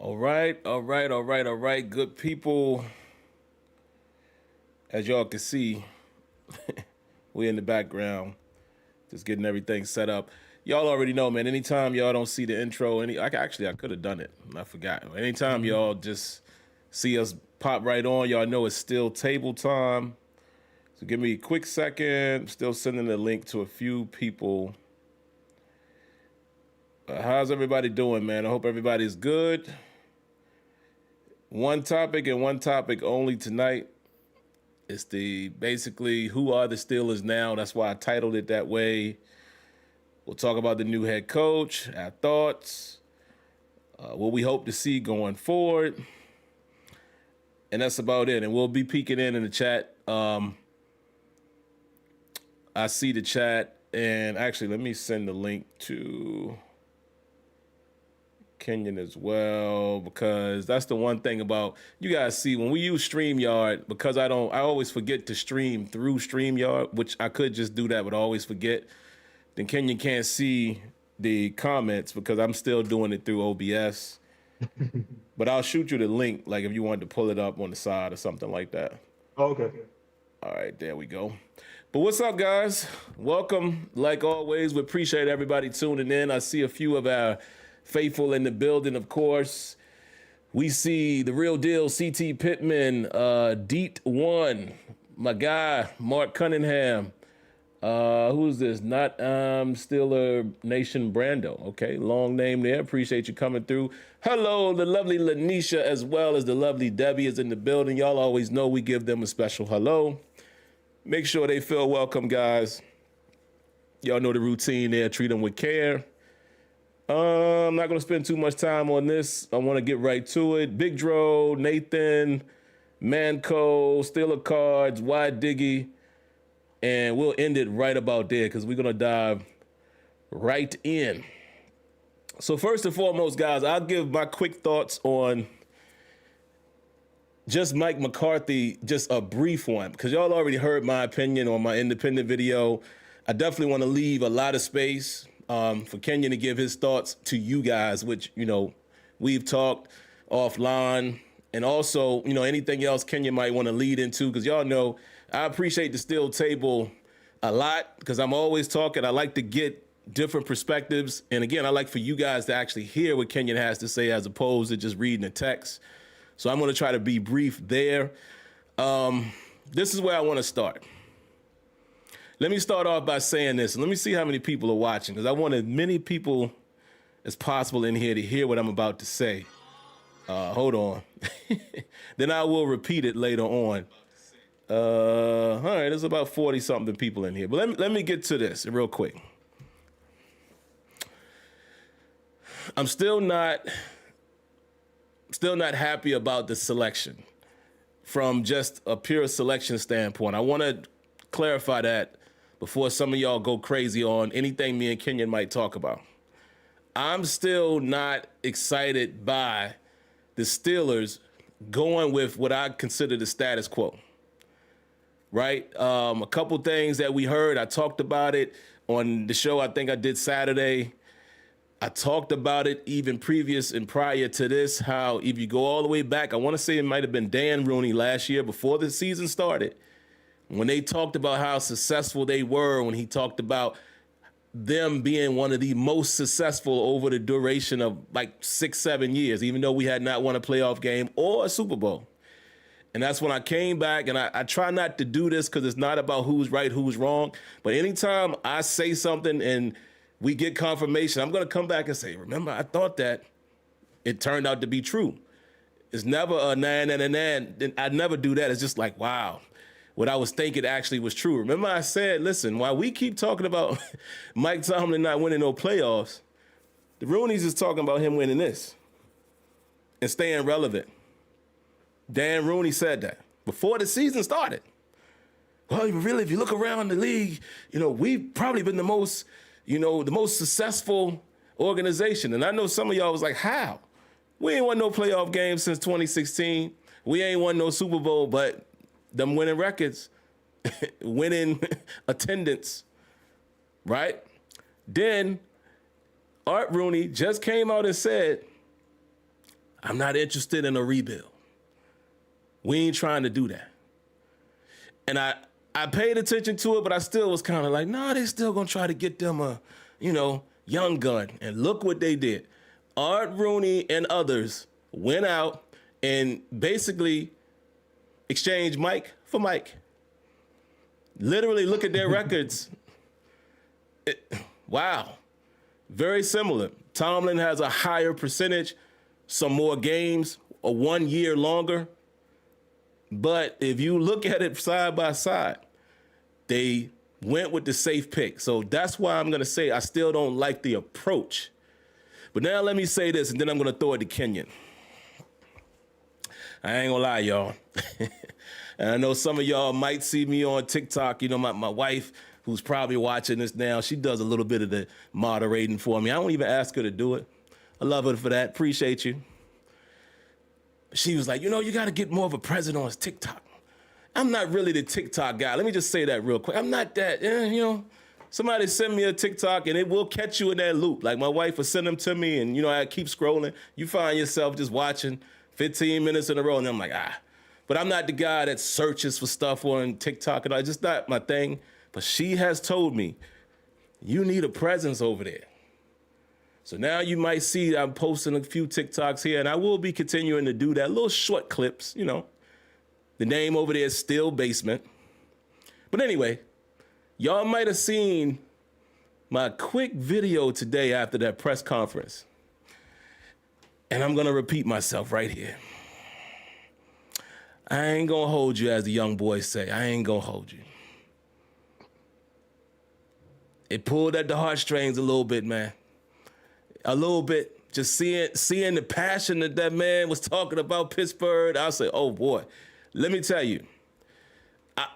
All right. Good people. As y'all can see, we in the background, just getting everything set up. Y'all already know, man. Anytime y'all don't see the intro, I could have done it. I forgot. Anytime y'all just see us pop right on, y'all know it's still table time. So give me a quick second. Still sending the link to a few people. How's everybody doing, man? I hope everybody's good. One topic and one topic only tonight. It's basically who are the Steelers now. That's why I titled it that way. We'll talk about the new head coach, our thoughts, what we hope to see going forward. And that's about it. And we'll be peeking in the chat. I see the chat. And actually, let me send the link to Kenyon as well, because that's the one thing about, you guys see when we use StreamYard, because I always forget to stream through StreamYard, which I could just do that, but I always forget. Then Kenyon can't see the comments because I'm still doing it through OBS. But I'll shoot you the link, like if you wanted to pull it up on the side or something like that. Oh, okay. All right, there we go. But what's up, guys? Welcome. Like always, we appreciate everybody tuning in. I see a few of our faithful in the building, of course. We see the real deal, CT Pittman, Deet One, my guy, Mark Cunningham. Who's this? Not Steeler Nation Brando. Okay, long name there. Appreciate you coming through. Hello, the lovely Lanisha, as well as the lovely Debbie is in the building. Y'all always know we give them a special hello. Make sure they feel welcome, guys. Y'all know the routine there. Treat them with care. I'm not going to spend too much time on this. I want to get right to it. Big Dro, Nathan, Manco, Steeler Cards, Wide Diggy. And we'll end it right about there because we're going to dive right in. So first and foremost, guys, I'll give my quick thoughts on just Mike McCarthy, just a brief one, because y'all already heard my opinion on my independent video. I definitely want to leave a lot of space for Kenyon to give his thoughts to you guys, which, we've talked offline. And also, anything else Kenyon might want to lead into, because y'all know I appreciate the SteelTable a lot because I'm always talking. I like to get different perspectives. And again, I like for you guys to actually hear what Kenyon has to say as opposed to just reading the text. So I'm going to try to be brief there. This is where I want to start. Let me start off by saying this, and let me see how many people are watching, because I want as many people as possible in here to hear what I'm about to say. Hold on. Then I will repeat it later on. All right, there's about 40-something people in here. But let me get to this real quick. I'm still not happy about the selection from just a pure selection standpoint. I want to clarify that before some of y'all go crazy on anything me and Kenyon might talk about. I'm still not excited by the Steelers going with what I consider the status quo, right? A couple things that we heard, I talked about it on the show I think I did Saturday. I talked about it even previous and prior to this, how if you go all the way back, I want to say it might have been Dan Rooney last year before the season started, when they talked about how successful they were, when he talked about them being one of the most successful over the duration of like 6-7 years, even though we had not won a playoff game or a Super Bowl. And that's when I came back, and I try not to do this because it's not about who's right, who's wrong. But anytime I say something and we get confirmation, I'm going to come back and say, remember, I thought that it turned out to be true. It's never a nan. I never do that. It's just like, wow, what I was thinking actually was true. Remember I said, listen, while we keep talking about Mike Tomlin not winning no playoffs, the Rooney's is talking about him winning this and staying relevant. Dan Rooney said that before the season started. Well, really, if you look around the league, we've probably been the most successful organization. And I know some of y'all was like, how? We ain't won no playoff games since 2016. We ain't won no Super Bowl, but them winning records, winning attendance, right? Then Art Rooney just came out and said, I'm not interested in a rebuild. We ain't trying to do that. And I paid attention to it, but I still was kind of like, no, they still gonna try to get them a, young gun. And look what they did. Art Rooney and others went out and basically exchanged Mike for Mike. Literally look at their records. Wow. Very similar. Tomlin has a higher percentage, some more games, a 1 year longer. But if you look at it side by side, they went with the safe pick. So that's why I'm going to say I still don't like the approach. But now let me say this, and then I'm going to throw it to Kenyon. I ain't going to lie, y'all. And I know some of y'all might see me on TikTok. My wife, who's probably watching this now, she does a little bit of the moderating for me. I don't even ask her to do it. I love her for that. Appreciate you. She was like, you got to get more of a presence on TikTok. I'm not really the TikTok guy. Let me just say that real quick. I'm not that, somebody send me a TikTok and it will catch you in that loop. Like my wife will send them to me and, I keep scrolling. You find yourself just watching 15 minutes in a row and I'm like, But I'm not the guy that searches for stuff on TikTok and it's just not my thing. But she has told me, you need a presence over there. So now you might see I'm posting a few TikToks here, and I will be continuing to do that. Little short clips, The name over there is Still Basement. But anyway, y'all might have seen my quick video today after that press conference. And I'm going to repeat myself right here. I ain't going to hold you, as the young boys say. I ain't going to hold you. It pulled at the heartstrings a little bit, man. A little bit, just seeing the passion that man was talking about Pittsburgh. I say, oh boy, let me tell you.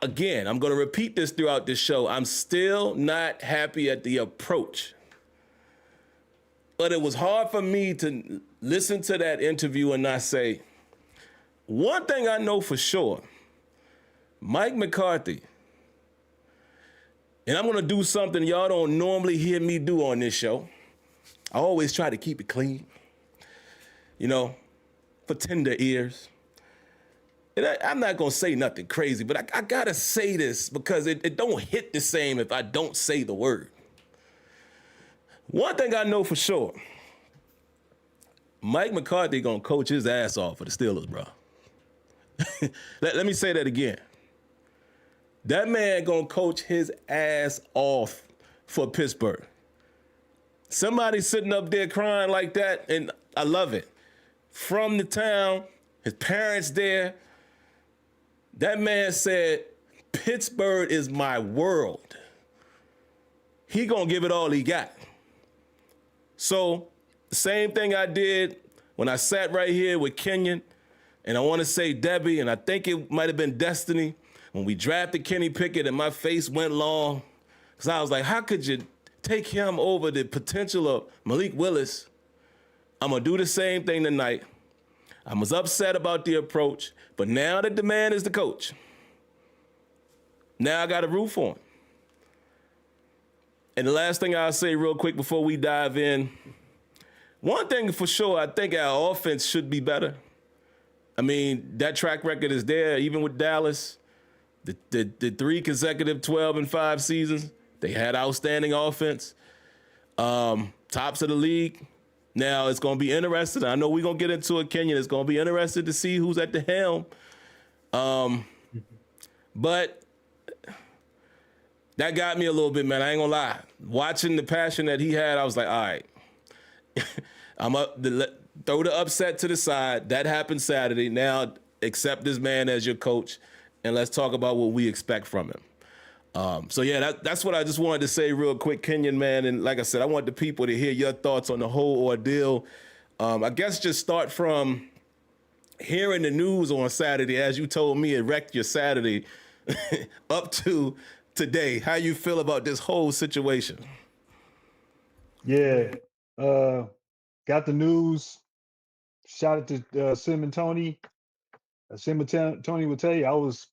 Again, I'm going to repeat this throughout this show. I'm still not happy at the approach. But it was hard for me to listen to that interview and not say, one thing I know for sure, Mike McCarthy, and I'm going to do something y'all don't normally hear me do on this show. I always try to keep it clean, for tender ears. And I'm not going to say nothing crazy, but I got to say this because it don't hit the same if I don't say the word. One thing I know for sure, Mike McCarthy going to coach his ass off for the Steelers, bro. Let me say that again. That man going to coach his ass off for Pittsburgh. Somebody sitting up there crying like that, and I love it. From the town, his parents there. That man said, Pittsburgh is my world. He gonna give it all he got. So, the same thing I did when I sat right here with Kenyon, and I want to say Debbie, and I think it might have been Destiny, when we drafted Kenny Pickett and my face went long, because I was like, how could you take him over the potential of Malik Willis? I'm going to do the same thing tonight. I was upset about the approach, but now that the man is the coach, now I got to root for him. And the last thing I'll say real quick before we dive in, one thing for sure, I think our offense should be better. I mean, that track record is there, even with Dallas. The 3 consecutive 12-5 seasons, they had outstanding offense, tops of the league. Now, it's going to be interesting. I know we're going to get into it, Kenyon. It's going to be interesting to see who's at the helm. But that got me a little bit, man. I ain't going to lie. Watching the passion that he had, I was like, all right. I'm up. Throw the upset to the side. That happened Saturday. Now, accept this man as your coach, and let's talk about what we expect from him. That's what I just wanted to say real quick, Kenyon, man. And like I said, I want the people to hear your thoughts on the whole ordeal. I guess just start from hearing the news on Saturday, as you told me it wrecked your Saturday, up to today. How you feel about this whole situation? Yeah, got the news. Shout out to Sim and Tony. Sim and Tony will tell you I was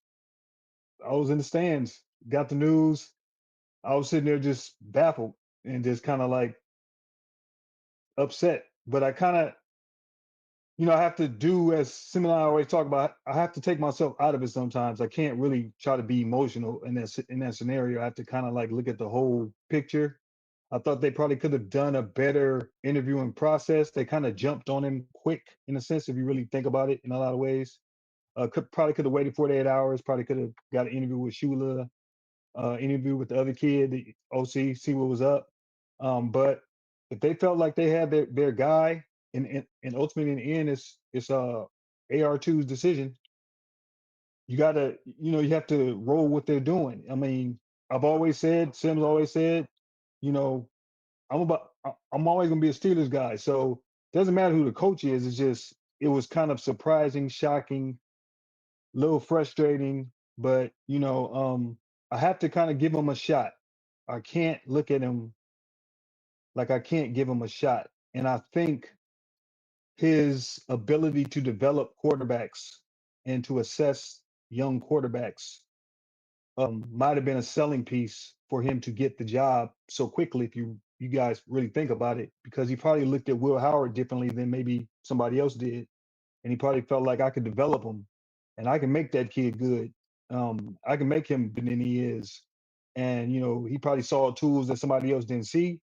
in the stands. Got the news. I was sitting there just baffled and just kind of like upset. But I kind of I have to do as Sim and I always talk about. I have to take myself out of it sometimes. I can't really try to be emotional in that scenario. I have to kind of like look at the whole picture. I thought they probably could have done a better interviewing process. They kind of jumped on him quick, in a sense, if you really think about it, in a lot of ways. Probably could have waited 48 hours. Probably could have got an interview with Shula, interview with the other kid, the OC, see what was up. But if they felt like they had their guy, and ultimately in the end, it's AR2's decision. You have to roll what they're doing. I mean, I've always said, Sims always said, you know, I'm always gonna be a Steelers guy. So it doesn't matter who the coach is. It's just it was kind of surprising, shocking, a little frustrating, but I have to kind of give him a shot. I can't look at him like I can't give him a shot. And I think his ability to develop quarterbacks and to assess young quarterbacks might have been a selling piece for him to get the job so quickly. If you guys really think about it, because he probably looked at Will Howard differently than maybe somebody else did, and he probably felt like I could develop him, and I can make that kid good. I can make him better than he is, and he probably saw tools that somebody else didn't see.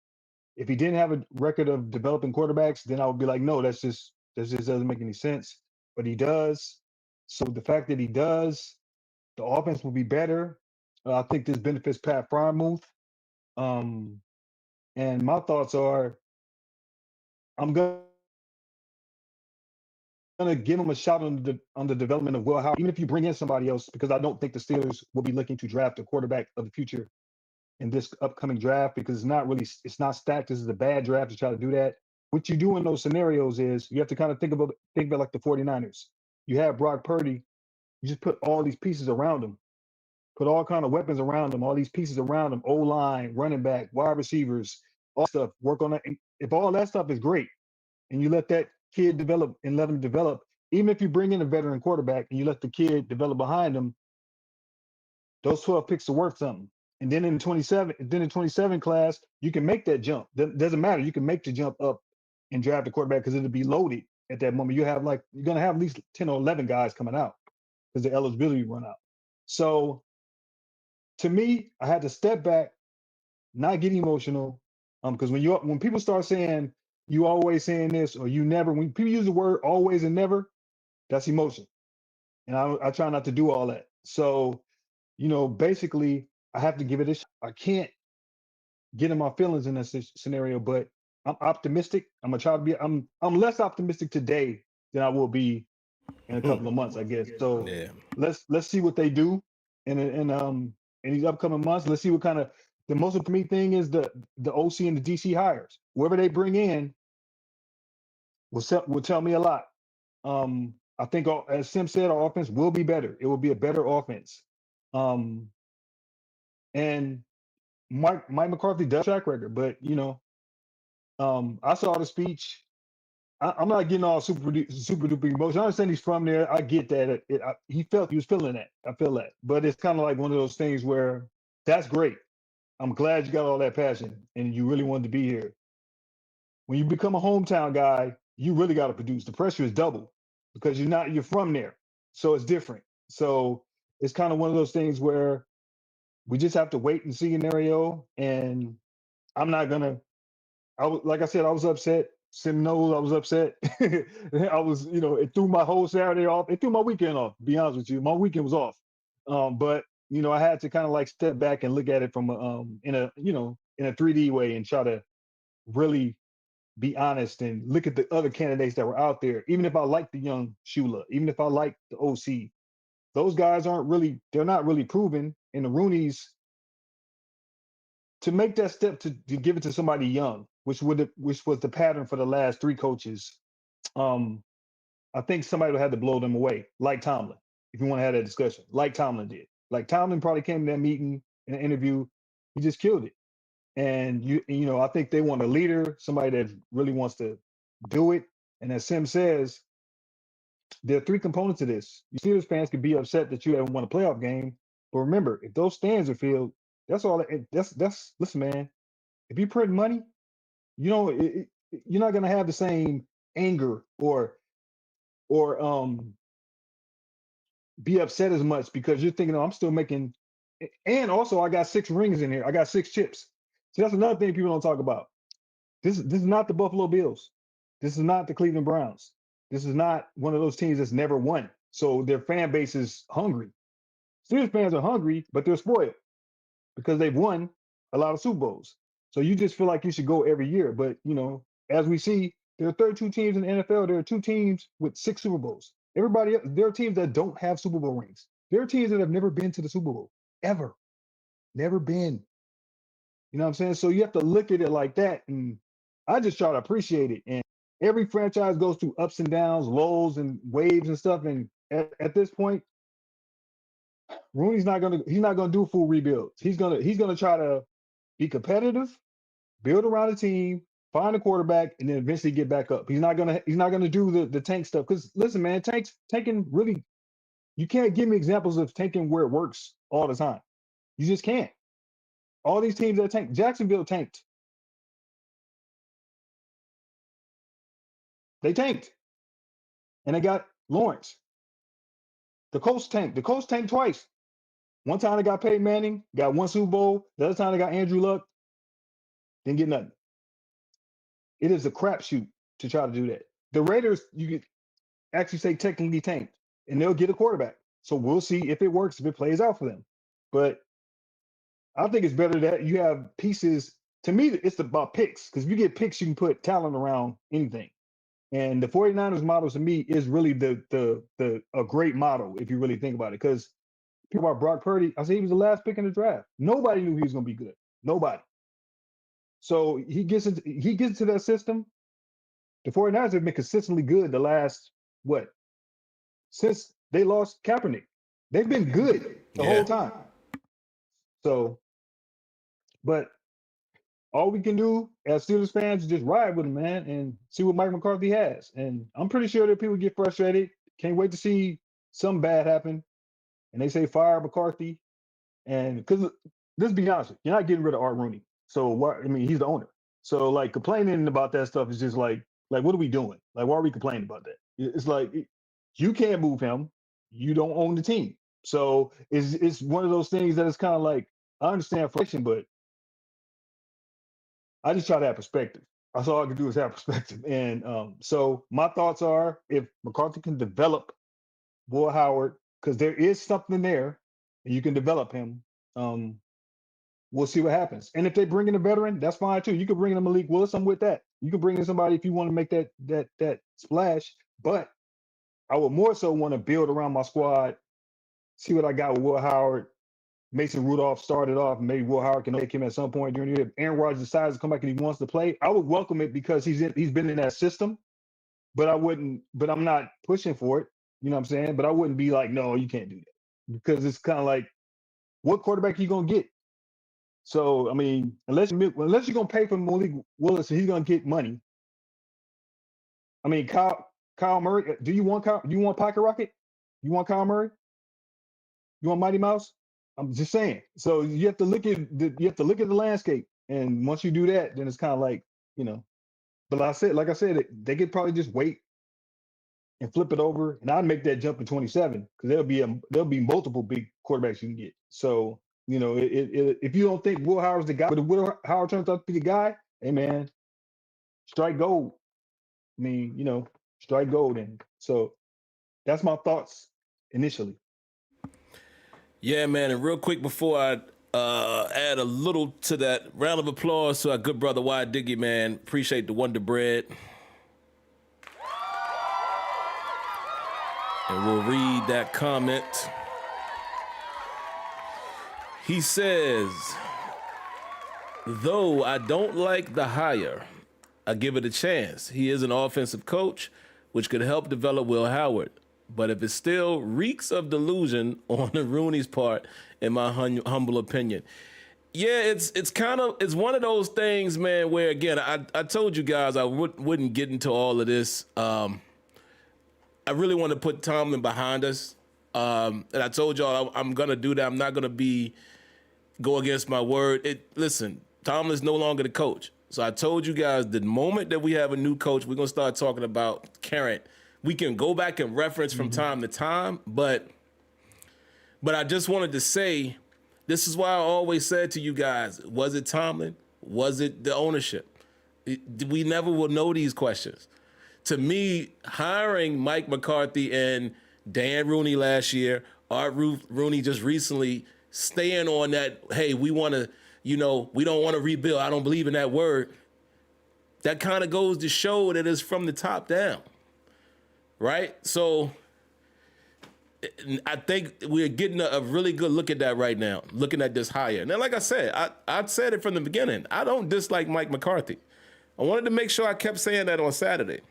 If he didn't have a record of developing quarterbacks, then I would be like, no, that just doesn't make any sense. But he does. So the fact that he does, the offense will be better. I think this benefits Pat Frymuth. Um, and my thoughts are, I'm gonna give him a shot on the development of Will Howard, even if you bring in somebody else, because I don't think the Steelers will be looking to draft a quarterback of the future in this upcoming draft, because it's not stacked. This is a bad draft to try to do that. What you do in those scenarios is you have to kind of think about like the 49ers. You have Brock Purdy, you just put all these pieces around him, put all kind of weapons around him, all these pieces around him, O line, running back, wide receivers, all stuff. Work on that. And if all that stuff is great, and you let that kid develop and let him develop, even if you bring in a veteran quarterback and you let the kid develop behind him, those 12 picks are worth something. And then in 27 class, you can make that jump. Doesn't matter. You can make the jump up and draft the quarterback because it'll be loaded at that moment. You're gonna have at least 10 or 11 guys coming out because the eligibility run out. So to me, I had to step back, not get emotional. Because when people start saying you always saying this or you never, when people use the word always and never, that's emotion. And I try not to do all that. So, basically, I have to give it a shot. I can't get in my feelings in this scenario, but I'm optimistic. I'm gonna try to be. I'm less optimistic today than I will be in a couple of months, I guess. So Yeah. let's see what they do in these upcoming months. Let's see what kind of the most important thing is the OC and the DC hires. Whoever they bring in will tell me a lot. I think as Sim said, our offense will be better. It will be a better offense. Um, and Mike McCarthy does track record, but I saw the speech. I'm not getting all super duper emotional. I understand he's from there. I get that. He was feeling that. I feel that. But it's kind of like one of those things where that's great. I'm glad you got all that passion and you really wanted to be here. When you become a hometown guy, you really got to produce. The pressure is double because you're from there. So it's different. So it's kind of one of those things where we just have to wait and see scenario. And I'm not gonna. Like I said, I was upset. Sim knows I was upset. I was, it threw my whole Saturday off. It threw my weekend off. To be honest with you, my weekend was off. But I had to kind of like step back and look at it from in a 3D way and try to really be honest and look at the other candidates that were out there. Even if I like the young Shula, even if I like the OC, those guys they're not really proven. And the Roonies, to make that step to give it to somebody young, which was the pattern for the last three coaches, um, I think somebody would have to blow them away, like Tomlin, if you want to have that discussion, like Tomlin did. Like Tomlin probably came to that meeting in an interview, he just killed it. And I think they want a leader, somebody that really wants to do it. And as Sim says, there are three components to this. You Steelers fans could be upset that you haven't won a playoff game, but remember, if those stands are filled, that's all. That's listen, man. If you print money, you're not gonna have the same anger or or be upset as much because you're thinking, oh, I'm still making. And also, I got 6 rings in here. I got 6 chips. So that's another thing people don't talk about. This is not the Buffalo Bills. This is not the Cleveland Browns. This is not one of those teams that's never won. So their fan base is hungry. Steelers fans are hungry, but they're spoiled because they've won a lot of Super Bowls. So you just feel like you should go every year. But as we see, there are 32 teams in the NFL. There are 2 teams with 6 Super Bowls. Everybody else, there are teams that don't have Super Bowl rings. There are teams that have never been to the Super Bowl ever, never been. You know what I'm saying? So you have to look at it like that, and I just try to appreciate it. And every franchise goes through ups and downs, lows and waves and stuff. And at this point, Rooney's not gonna do a full rebuild. He's gonna try to be competitive, build around a team, find a quarterback, and then eventually get back up. He's not gonna do the tank stuff. Because listen, man, tanking really, you can't give me examples of tanking where it works all the time. You just can't. All these teams that tanked, Jacksonville tanked. They tanked, and they got Lawrence. The Colts tanked. The Colts tanked twice. One time they got Peyton Manning, got 1 Super Bowl. The other time they got Andrew Luck, didn't get nothing. It is a crapshoot to try to do that. The Raiders, you could actually say technically tanked, and they'll get a quarterback. So we'll see if it works, if it plays out for them. But I think it's better that you have pieces. To me, it's about picks, because if you get picks, you can put talent around anything. And the 49ers model to me is really a great model if you really think about it. Because people about Brock Purdy, I said he was the last pick in the draft. Nobody knew he was going to be good. Nobody. So he gets into that system. The 49ers have been consistently good the last, since they lost Kaepernick. They've been good the whole time. So, but all we can do as Steelers fans is just ride with him, man, and see what Mike McCarthy has. And I'm pretty sure that people get frustrated. Can't wait to see something bad happen. And they say fire McCarthy. And because let's be honest, you're not getting rid of Art Rooney. So why? I mean, he's the owner. So like complaining about that stuff is just like what are we doing? Like, why are we complaining about that? It's like you can't move him. You don't own the team. So it's one of those things that it's kind of like, I understand frustration, but I just try to have perspective. That's all I can do is have perspective. And so my thoughts are, if McCarthy can develop Boy Howard, because there is something there, and you can develop him, we'll see what happens. And if they bring in a veteran, that's fine too. You could bring in Malik Willis. I'm with that. You could bring in somebody if you want to make that splash. But I would more so want to build around my squad, see what I got with Will Howard. Mason Rudolph started off. Maybe Will Howard can take him at some point during the year. If Aaron Rodgers decides to come back and he wants to play, I would welcome it because he's been in that system. But I'm not pushing for it. You know what I'm saying? But I wouldn't be like, no, you can't do that. Because it's kind of like, what quarterback are you gonna get? So I mean, unless you're gonna pay for Malik Willis and he's gonna get money. I mean, Kyle Murray. Do you want Pocket Rocket? You want Kyle Murray? You want Mighty Mouse? I'm just saying. So you have to look at the landscape, and once you do that, then it's kind of like, But like I said, they could probably just wait and flip it over, and I'd make that jump in 27 because there'll be multiple big quarterbacks you can get. So if you don't think Will Howard's the guy, but if Will Howard turns out to be the guy, hey man, strike gold. I mean, strike gold. And so that's my thoughts initially. Yeah, man. And real quick before I add a little to that, round of applause to our good brother Wyatt Diggy, man. Appreciate the Wonder Bread. And we'll read that comment. He says, though I don't like the hire, I give it a chance. He is an offensive coach, which could help develop Will Howard. But if it still reeks of delusion on the Rooney's part, in my humble opinion. Yeah, it's one of those things, man, where, again, I told you guys I wouldn't get into all of this. I really want to put Tomlin behind us. And I told y'all I'm going to do that. I'm not going to go against my word. Listen, Tomlin's no longer the coach. So I told you guys the moment that we have a new coach, we're going to start talking about current we can go back and reference from time to time, but I just wanted to say, this is why I always said to you guys, was it Tomlin? Was it the ownership? We never will know these questions. To me, hiring Mike McCarthy and Dan Rooney last year, Art Rooney just recently, staying on that, hey, we want to, we don't want to rebuild. I don't believe in that word. That kind of goes to show that it's from the top down, right? So I think we're getting a really good look at that right now, looking at this hire. Now, like I said, I said it from the beginning. I don't dislike Mike McCarthy. I wanted to make sure I kept saying that on Saturday.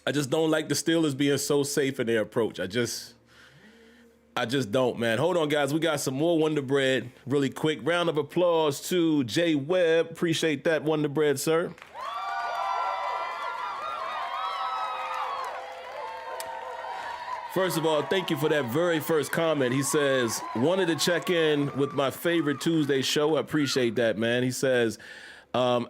I just don't like the Steelers being so safe in their approach. I just don't, man. Hold on, guys. We got some more Wonder Bread really quick. Round of applause to Jay Webb. Appreciate that, Wonder Bread, sir. First of all, thank you for that very first comment. He says, wanted to check in with my favorite Tuesday show. I appreciate that, man. He says, out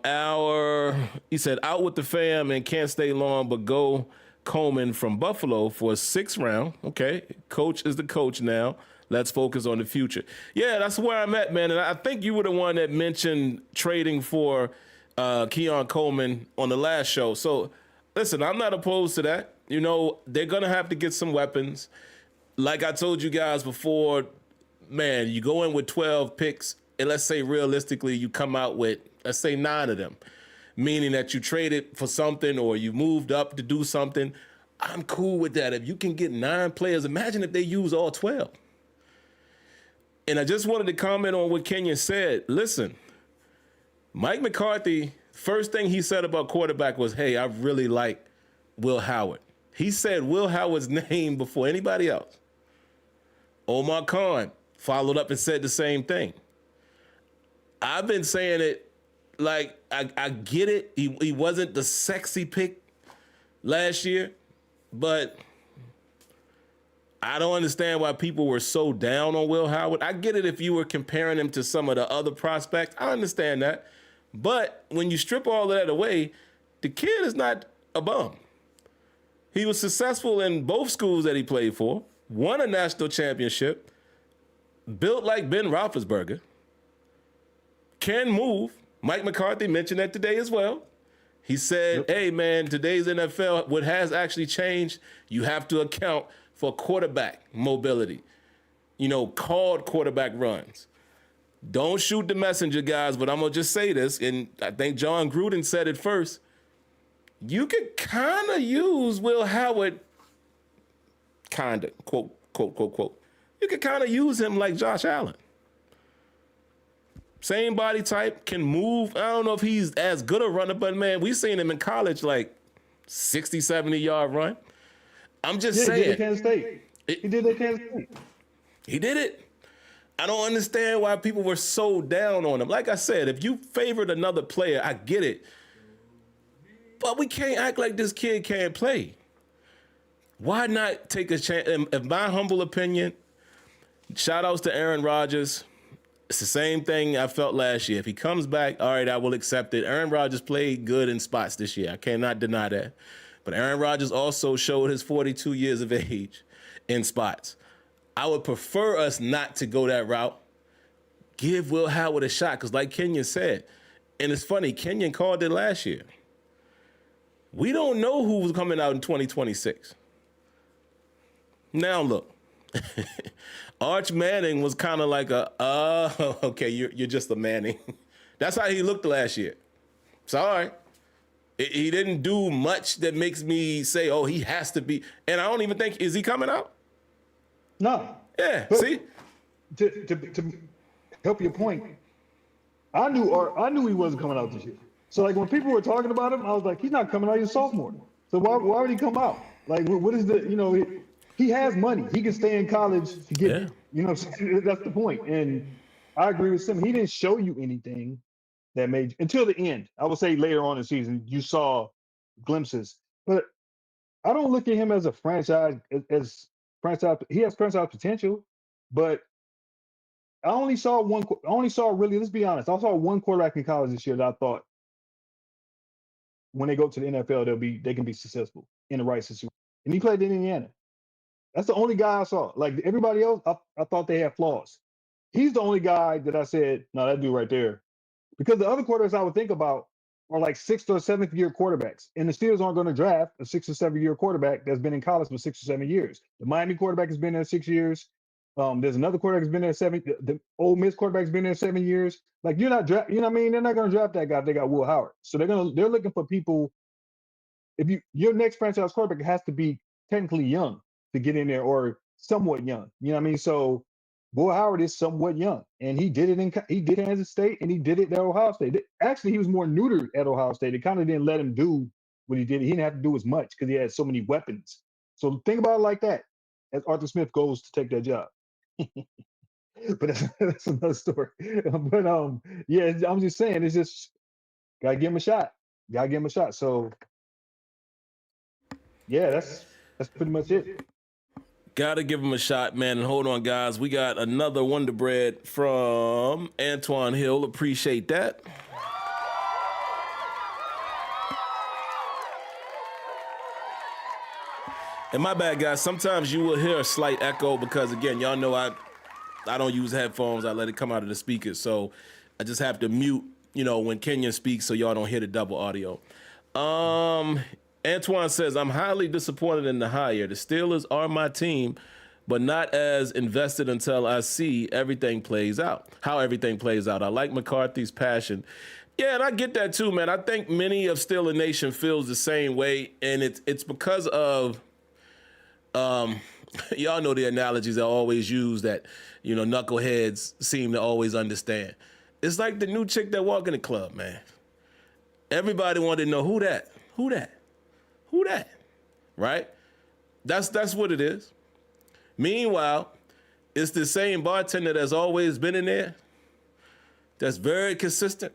with the fam and can't stay long, but go Coleman from Buffalo for a 6th round. Okay, coach is the coach now. Let's focus on the future. Yeah, that's where I'm at, man. And I think you were the one that mentioned trading for Keon Coleman on the last show. So, listen, I'm not opposed to that. They're going to have to get some weapons. Like I told you guys before, man, you go in with 12 picks, and let's say realistically you come out with, let's say 9 of them, meaning that you traded for something or you moved up to do something. I'm cool with that. If you can get 9 players, imagine if they use all 12. And I just wanted to comment on what Kenyon said. Listen, Mike McCarthy, first thing he said about quarterback was, hey, I really like Will Howard. He said Will Howard's name before anybody else. Omar Khan followed up and said the same thing. I've been saying it like I get it. He wasn't the sexy pick last year, but I don't understand why people were so down on Will Howard. I get it if you were comparing him to some of the other prospects. I understand that. But when you strip all of that away, the kid is not a bum. He was successful in both schools that he played for, won a national championship, built like Ben Roethlisberger, can move. Mike McCarthy mentioned that today as well. He said, hey, man, today's NFL, what has actually changed, you have to account for quarterback mobility, called quarterback runs. Don't shoot the messenger, guys, but I'm going to just say this, and I think John Gruden said it first. You could kind of use Will Howard, kind of, quote, quote, quote, quote. You could kind of use him like Josh Allen. Same body type, can move. I don't know if he's as good a runner, but, man, we've seen him in college, like 60, 70-yard run. I'm just saying. He did at Kansas State. He did at Kansas State. He did it. I don't understand why people were so down on him. Like I said, if you favored another player, I get it. But we can't act like this kid can't play. Why not take a chance? In my humble opinion, shout outs to Aaron Rodgers. It's the same thing I felt last year. If he comes back, all right, I will accept it. Aaron Rodgers played good in spots this year. I cannot deny that. But Aaron Rodgers also showed his 42 years of age in spots. I would prefer us not to go that route. Give Will Howard a shot, because like Kenyon said, and it's funny, Kenyon called it last year. We don't know who's coming out in 2026. Now look, Arch Manning was kind of like okay, you're just a Manning. That's how he looked last year. Sorry. He didn't do much that makes me say, oh, he has to be. And I don't even think, is he coming out? No. Yeah, but see? To help your point, I knew he wasn't coming out this year. So, like, when people were talking about him, I was like, he's not coming out. He's a sophomore. So why would he come out? Like, what is the, he has money. He can stay in college to get, that's the point. And I agree with Sim. He didn't show you anything that made, until the end. I would say later on in the season, you saw glimpses. But I don't look at him as a franchise, he has franchise potential, but I only saw really, let's be honest, I saw one quarterback in college this year that I thought when they go to the NFL, they can be successful in the right situation. and he played in Indiana. That's the only guy I saw. Like everybody else, I thought they had flaws. He's the only guy that I said, no, that dude right there. Because the other quarterbacks I would think about are like 6th or 7th year quarterbacks. And the Steelers aren't going to draft a 6 or 7 year quarterback that's been in college for 6 or 7 years. The Miami quarterback has been there 6 years. There's another quarterback that's been there 7. The Ole Miss quarterback's been there 7 years. Like you're not draft, you know what I mean? They're not going to draft that guy if they got Will Howard. So they're looking for people. If your next franchise quarterback has to be technically young to get in there or somewhat young. You know what I mean? So Will Howard is somewhat young, and he did it in Kansas State, and he did it at Ohio State. Actually, he was more neutered at Ohio State. It kind of didn't let him do what he did. He didn't have to do as much because he had so many weapons. So think about it like that as Arthur Smith goes to take that job. But that's another story. But yeah, I'm just saying, it's just gotta give him a shot. Gotta give him a shot. So yeah, that's pretty much it. Gotta give him a shot, man. And hold on, guys. We got another Wonder Bread from Antoine Hill. Appreciate that. And my bad, guys. Sometimes you will hear a slight echo because, again, y'all know I don't use headphones. I let it come out of the speakers. So I just have to mute, when Kenyon speaks so y'all don't hear the double audio. Antoine says, I'm highly disappointed in the hire. The Steelers are my team, but not as invested until I see everything plays out, how everything plays out. I like McCarthy's passion. Yeah, and I get that too, man. I think many of Steeler Nation feels the same way, and it's because of, y'all know the analogies I always use that, knuckleheads seem to always understand. It's like the new chick that walk in the club, man. Everybody wanted to know who that, right? That's what it is. Meanwhile, it's the same bartender that's always been in there that's very consistent.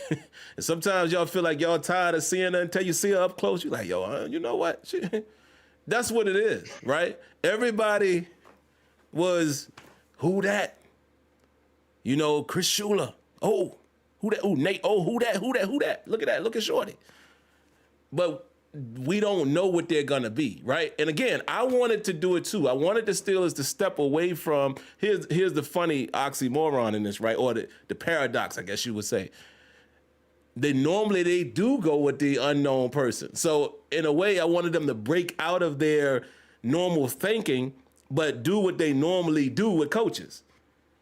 And sometimes y'all feel like y'all tired of seeing her until you see her up close. You're like, yo, you know what? That's what it is, right? Everybody was, who that? Chris Shula. Oh, who that? Oh, Nate. Oh, who that? Look at that. Look at Shorty. But we don't know what they're going to be, right? And again, I wanted to do it too. I wanted the Steelers to step away from, here's the funny oxymoron in this, right? Or the paradox, I guess you would say. Normally they do go with the unknown person. So in a way, I wanted them to break out of their normal thinking, but do what they normally do with coaches.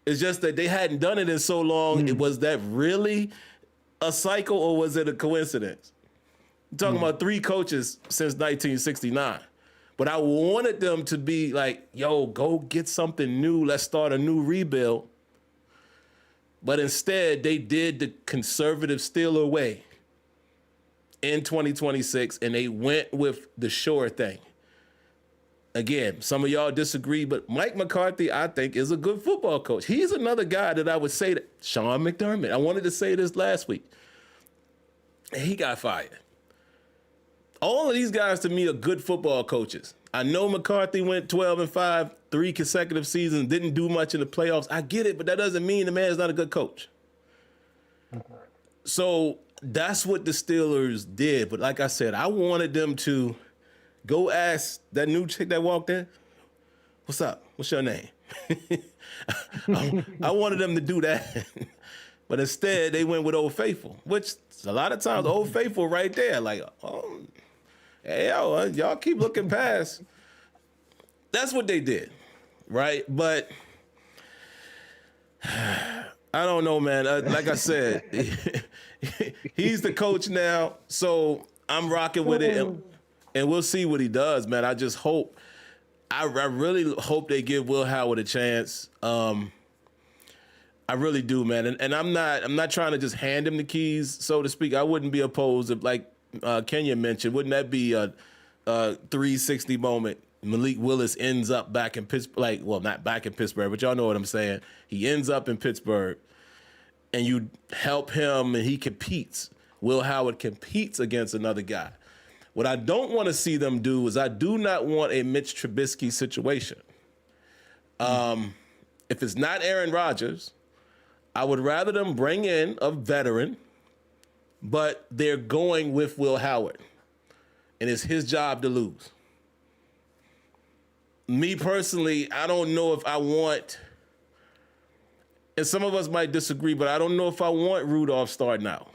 It's just that they hadn't done it in so long. Was that really a cycle or was it a coincidence? I'm talking about 3 coaches since 1969. But I wanted them to be like, yo, go get something new. Let's start a new rebuild. But instead, they did the conservative Steeler way in 2026, and they went with the sure thing. Again, some of y'all disagree, but Mike McCarthy, I think, is a good football coach. He's another guy that I would say that Sean McDermott. I wanted to say this last week. And he got fired. All of these guys, to me, are good football coaches. I know McCarthy went 12-5, 3 consecutive seasons, didn't do much in the playoffs. I get it, but that doesn't mean the man's not a good coach. So that's what the Steelers did. But like I said, I wanted them to go ask that new chick that walked in, what's up? What's your name? I wanted them to do that. But instead, they went with Old Faithful, which a lot of times Old Faithful right there, like, oh, hey, yo, y'all keep looking past. That's what they did, right? But I don't know, man. Like I said, he's the coach now, so I'm rocking with it, and we'll see what he does, man. I just hope, I really hope they give Will Howard a chance. I really do, man. And I'm not trying to just hand him the keys, so to speak. I wouldn't be opposed if, like Kenya mentioned, wouldn't that be a 360 moment? Malik Willis ends up back in Pittsburgh, not back in Pittsburgh, but y'all know what I'm saying. He ends up in Pittsburgh, and you help him, and he competes. Will Howard competes against another guy. What I don't want to see them do is I do not want a Mitch Trubisky situation. If it's not Aaron Rodgers, I would rather them bring in a veteran, but they're going with Will Howard, and it's his job to lose. Me personally, I don't know if I want, and some of us might disagree, but I don't know if I want Rudolph starting out.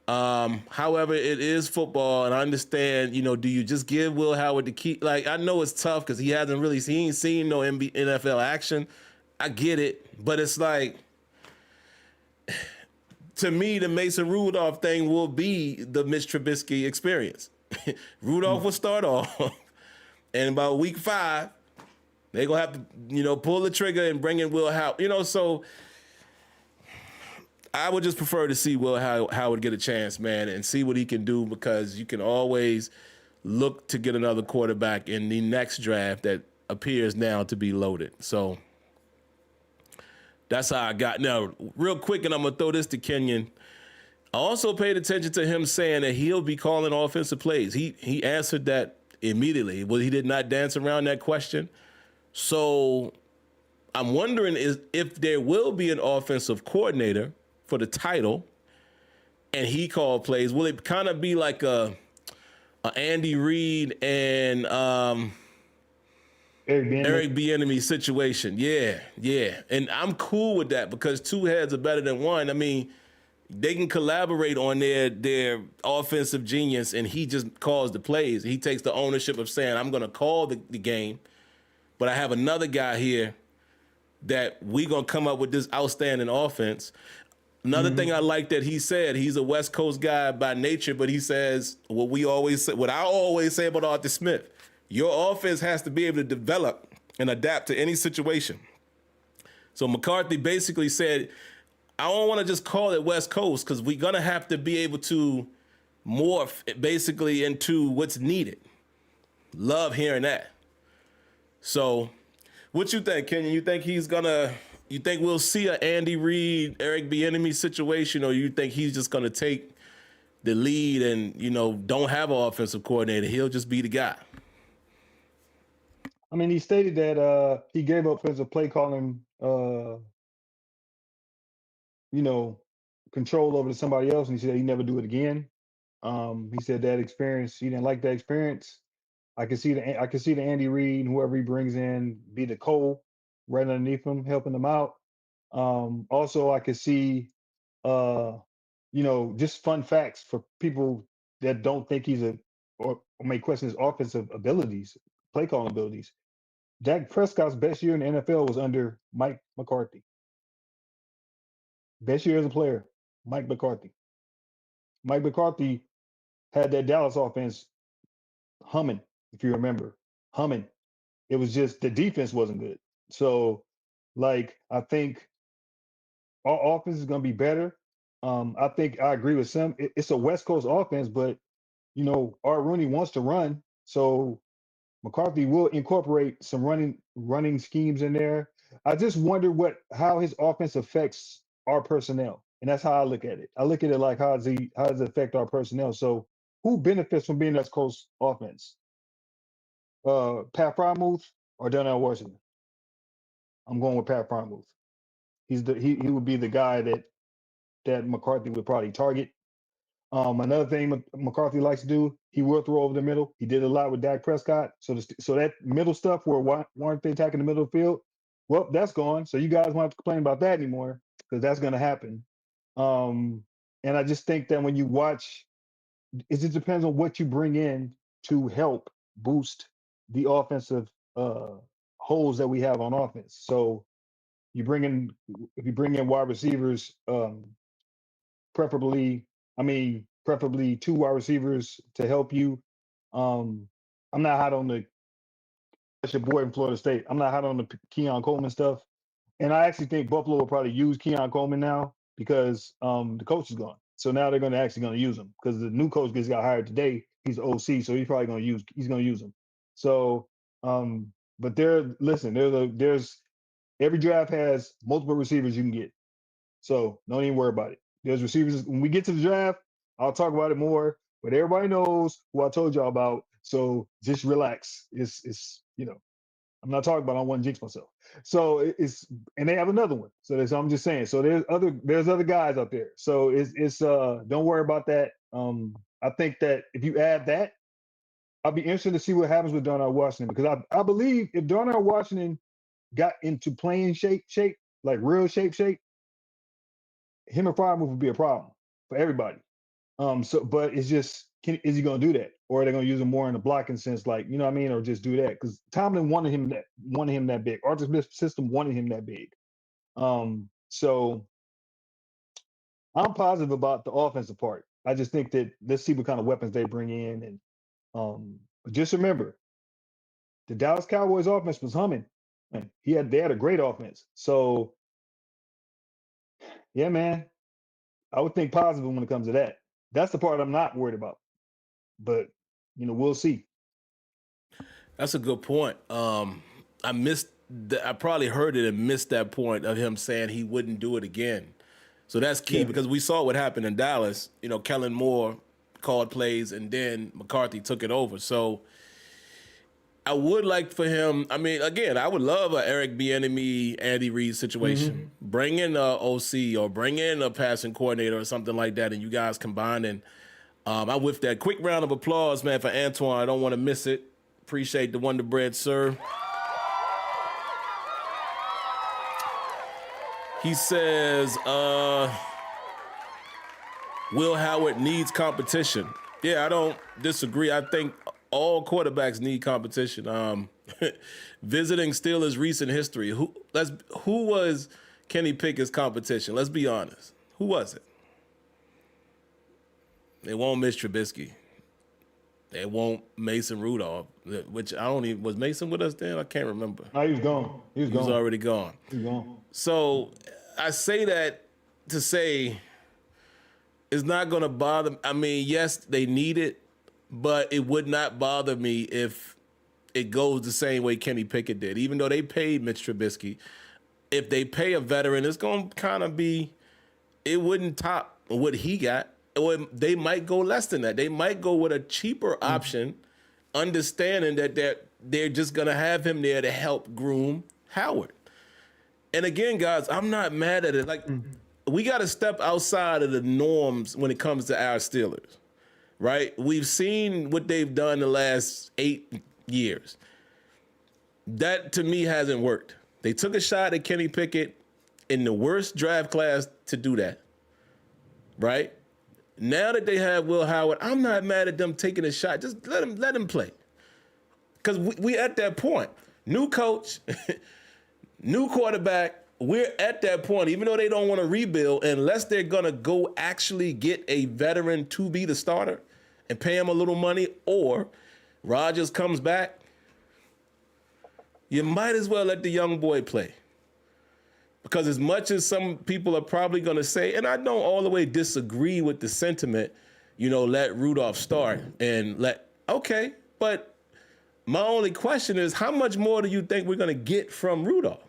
However, it is football, and I understand, do you just give Will Howard the key? Like, I know it's tough because he ain't seen no NFL action. I get it, but it's like, to me, the Mason Rudolph thing will be the Mitch Trubisky experience. Rudolph will start off, and about week 5, they're going to have to, pull the trigger and bring in Will Howard. So I would just prefer to see Will Howard get a chance, man, and see what he can do, because you can always look to get another quarterback in the next draft that appears now to be loaded. So that's how I got. Now, real quick, and I'm going to throw this to Kenyon. I also paid attention to him saying that he'll be calling offensive plays. He answered that immediately. Well, he did not dance around that question. So I'm wondering if there will be an offensive coordinator for the title, and he called plays. Will it kind of be like a Andy Reid and Eric Bieniemy situation? Yeah. And I'm cool with that, because 2 heads are better than 1. I mean, they can collaborate on their offensive genius, and he just calls the plays. He takes the ownership of saying, I'm going to call the game, but I have another guy here that we're going to come up with this outstanding offense. Another thing I like that he said, he's a West Coast guy by nature, but he says what I always say about Arthur Smith: your offense has to be able to develop and adapt to any situation. So McCarthy basically said, I don't want to just call it West Coast, because we're going to have to be able to morph basically into what's needed. Love hearing that. So what you think, Kenyon? You think we'll see an Andy Reid, Eric Bieniemy situation, or you think he's just going to take the lead and, don't have an offensive coordinator? He'll just be the guy. I mean, he stated that he gave up as a play calling, control over to somebody else, and he said he'd never do it again. He said that experience, he didn't like that experience. I can see the Andy Reid and whoever he brings in be the Cole right underneath him, helping them out. Also, I could see, just fun facts for people that don't think or may question his offensive abilities, play calling abilities. Dak Prescott's best year in the NFL was under Mike McCarthy. Best year as a player, Mike McCarthy. Mike McCarthy had that Dallas offense humming, if you remember, humming. It was just the defense wasn't good. So, I think our offense is going to be better. I think I agree with Sim. It's a West Coast offense, but Art Rooney wants to run, so McCarthy will incorporate some running schemes in there. I just wonder how his offense affects our personnel, and that's how I look at it. I look at it like how does it affect our personnel? So who benefits from being West Coast offense? Pat Frymuth or Donnell Washington? I'm going with Pat Frymuth. He would be the guy that McCarthy would probably target. Another thing McCarthy likes to do, he will throw over the middle. He did a lot with Dak Prescott. So that middle stuff where why aren't they attacking the middle of the field? Well, that's gone. So you guys won't have to complain about that anymore, because that's going to happen. And I just think that when you watch, it just depends on what you bring in to help boost the offensive holes that we have on offense. So if you bring in wide receivers, preferably 2 wide receivers to help you. I'm not hot on that's your boy in Florida State. I'm not hot on the Keon Coleman stuff. And I actually think Buffalo will probably use Keon Coleman now, because the coach is gone. So now they're going to use him, because the new coach just got hired today. He's OC, so he's probably going to use him. So, but there's every draft has multiple receivers you can get. So don't even worry about it. There's receivers. When we get to the draft, I'll talk about it more, but everybody knows who I told y'all about. So just relax. It's I'm not talking about, I don't want to jinx myself. So and they have another one. So I'm just saying. So there's other guys out there. So it's don't worry about that. I think that if you add that, I'll be interested to see what happens with Darnell Washington because I believe if Darnell Washington got into playing shape, like real shape, him and Fryermuth would be a problem for everybody. But it's just, is he going to do that, or are they going to use him more in the blocking sense, like you know what I mean, or just do that? Because Tomlin wanted him that big. Arthur Smith's system wanted him that big. So I'm positive about the offensive part. I just think that let's see what kind of weapons they bring in, and but just remember, the Dallas Cowboys offense was humming. Man, they had a great offense. So yeah, man, I would think positive when it comes to that. That's the part I'm not worried about. But we'll see. That's a good point. I missed. I probably heard it and missed that point of him saying he wouldn't do it again. So that's key because we saw what happened in Dallas. Kellen Moore called plays and then McCarthy took it over. So I would like for him. I mean, again, I would love a Eric Bieniemy, Andy Reid situation. Bring in a OC or bring in a passing coordinator or something like that, and you guys combine. And I'm with that. Quick round of applause, man, for Antoine. I don't want to miss it. Appreciate the Wonder Bread, sir. He says, Will Howard needs competition. Yeah, I don't disagree. I think all quarterbacks need competition. Visiting Steelers' recent history, who was Kenny Pickett's competition? Let's be honest. Who was it? They won't miss Trubisky. They won't Mason Rudolph, which I don't even, was Mason with us then? I can't remember. No, he was gone. He was already gone. He was gone. So I say that to say it's not going to bother. I mean, yes, they need it, but it would not bother me if it goes the same way Kenny Pickett did. Even though they paid Mitch Trubisky, if they pay a veteran, it's going to kind of be, it wouldn't top what he got. Or they might go less than that. They might go with a cheaper option, understanding that they're just going to have him there to help groom Howard. And again, guys, I'm not mad at it. Like, we got to step outside of the norms when it comes to our Steelers, right? We've seen what they've done the last 8 years. That, to me, hasn't worked. They took a shot at Kenny Pickett in the worst draft class to do that, right? Now that they have Will Howard, I'm not mad at them taking a shot. Just let him play. Because we at that point. New coach, new quarterback, we're at that point, even though they don't want to rebuild, unless they're going to go actually get a veteran to be the starter and pay him a little money, or Rodgers comes back, you might as well let the young boy play. Because as much as some people are probably going to say, and I don't all the way disagree with the sentiment, let Rudolph start and okay, but my only question is, how much more do you think we're going to get from Rudolph?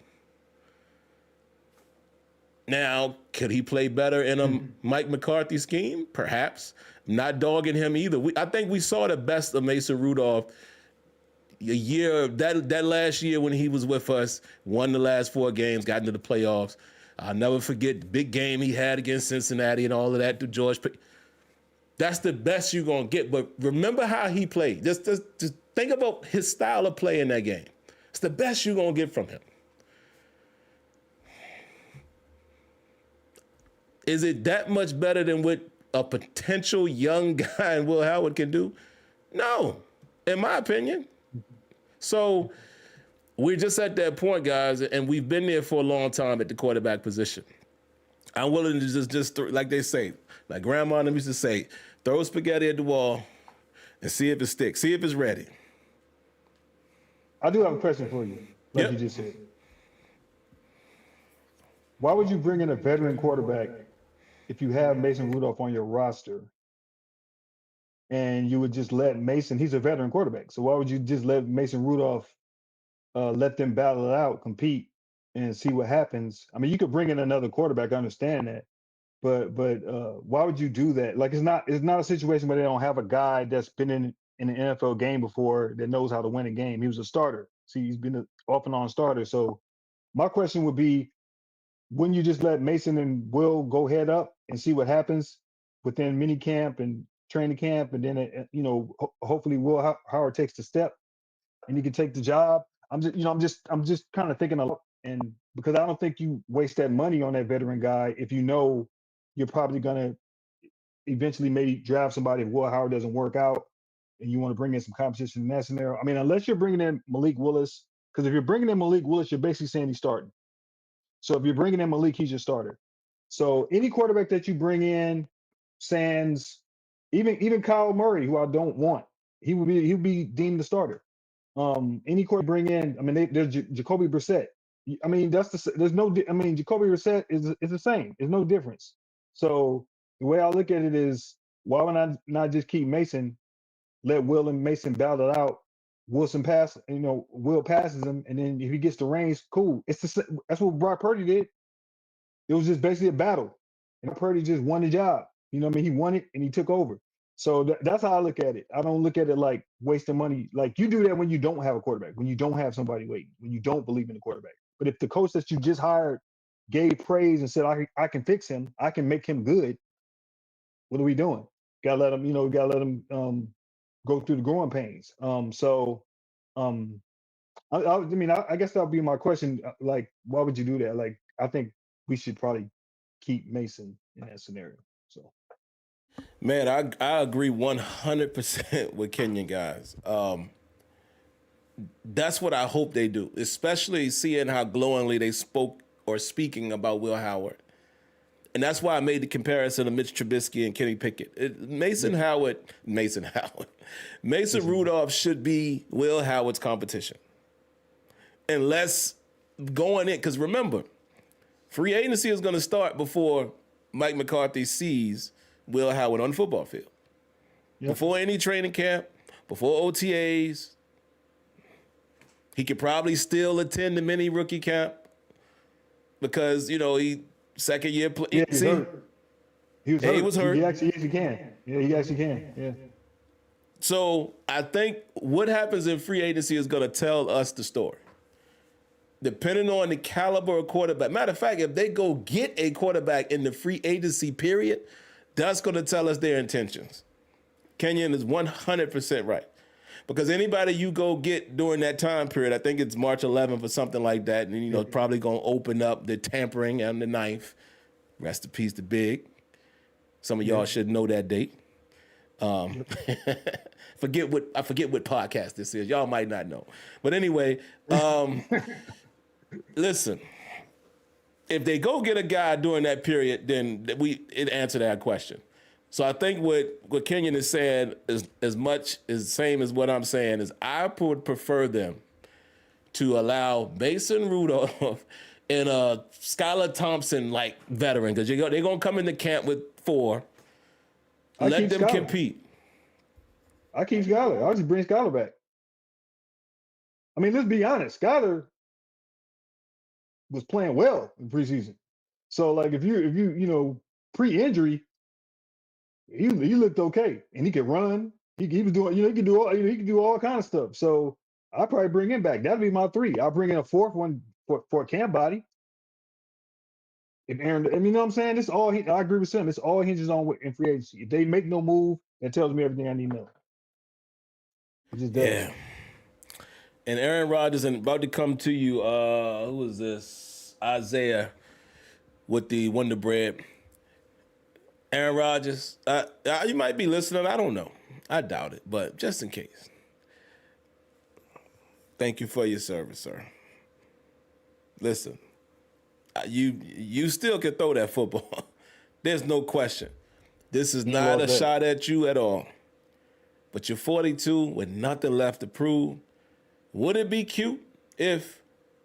Now, could he play better in a Mike McCarthy scheme? Perhaps. I'm not dogging him either. I think we saw the best of Mason Rudolph that last year when he was with us, won the last 4 games, got into the playoffs. I'll never forget the big game he had against Cincinnati and all of that to George. That's the best you're going to get. But remember how he played. Just think about his style of play in that game. It's the best you're going to get from him. Is it that much better than what a potential young guy in Will Howard can do? No, in my opinion. So we're just at that point, guys, and we've been there for a long time at the quarterback position. I'm willing to just like they say, like Grandma used to say, throw spaghetti at the wall and see if it sticks, see if it's ready. I do have a question for you, like you just said. Why would you bring in a veteran quarterback if you have Mason Rudolph on your roster and you would just let Mason, he's a veteran quarterback, so why would you just let Mason Rudolph let them battle it out, compete, and see what happens? I mean, you could bring in another quarterback, I understand that, but why would you do that? Like, it's not a situation where they don't have a guy that's been in an NFL game before that knows how to win a game. He was a starter. See, he's been an off and on starter. So my question would be, wouldn't you just let Mason and Will go head up and see what happens within mini camp and training camp, and then hopefully Will Howard takes the step and he can take the job. I'm just kind of thinking a lot, and because I don't think you waste that money on that veteran guy if you know you're probably gonna eventually maybe draft somebody if Will Howard doesn't work out, and you want to bring in some competition in that scenario. I mean, unless you're bringing in Malik Willis, because if you're bringing in Malik Willis, you're basically saying he's starting. So if you're bringing in Malik, he's your starter. So any quarterback that you bring in, sans even Kyle Murray, who I don't want, he'll be deemed the starter. Any quarterback bring in, I mean, there's Jacoby Brissett. I mean, Jacoby Brissett is the same. There's no difference. So the way I look at it is, why would I not just keep Mason, let Will and Mason battle it out? Wilson Will passes him, and then if he gets the reins, cool. That's what Brock Purdy did. It was just basically a battle, and Purdy just won the job. You know what I mean? He won it and he took over. So that's how I look at it. I don't look at it like wasting money. Like, you do that when you don't have a quarterback, when you don't have somebody waiting, when you don't believe in the quarterback. But if the coach that you just hired gave praise and said, I can fix him, I can make him good, what are we doing? Gotta let him go through the growing pains. I guess that would be my question. Like, why would you do that? Like, I think we should probably keep Mason in that scenario. So, Man, I agree 100% with Kenyon, guys. That's what I hope they do, especially seeing how glowingly they spoke or speaking about Will Howard. And that's why I made the comparison of Mitch Trubisky and Kenny Pickett. Mason Rudolph should be Will Howard's competition. Unless going in, because remember, free agency is going to start before Mike McCarthy sees Will Howard on the football field. Yep. Before any training camp, before OTAs, he could probably still attend the mini rookie camp because, he second year play. Yeah, he was hurt. He actually can. Yeah, he actually can. Yeah. So I think what happens in free agency is going to tell us the story. Depending on the caliber of quarterback. Matter of fact, if they go get a quarterback in the free agency period, that's going to tell us their intentions. Kenyon is 100% right. Because anybody you go get during that time period, I think it's March 11th or something like that, and probably going to open up the tampering on the 9th. Rest in peace to Big. Some of y'all should know that date. I forget what podcast this is. Y'all might not know. But anyway, listen. If they go get a guy during that period, then it answer that question. So I think what Kenyon is saying is as much as the same as what I'm saying is I would prefer them to allow Mason Rudolph and Skylar Thompson like veteran, because they're going to come into camp with 4. Let them compete. I keep Skylar. I'll just bring Skylar back. I mean, let's be honest. Skylar was playing well in preseason. So, like, if you pre-injury, he looked okay, and he could run. He was doing, he could do all kind of stuff. So I'll probably bring him back. That'd be my 3. I'll bring in a 4th one for a camp body. If Aaron, you know what I'm saying? I agree with Sim. It's all hinges on in free agency. If they make no move, that tells me everything I need to know. It just does. Yeah. And Aaron Rodgers, and about to come to you, who was this? Isaiah with the Wonder Bread. Aaron Rodgers, you might be listening. I don't know. I doubt it, but just in case. Thank you for your service, sir. Listen, you still can throw that football. There's no question. This is not a shot at you at all. But you're 42 with nothing left to prove. Would it be cute if,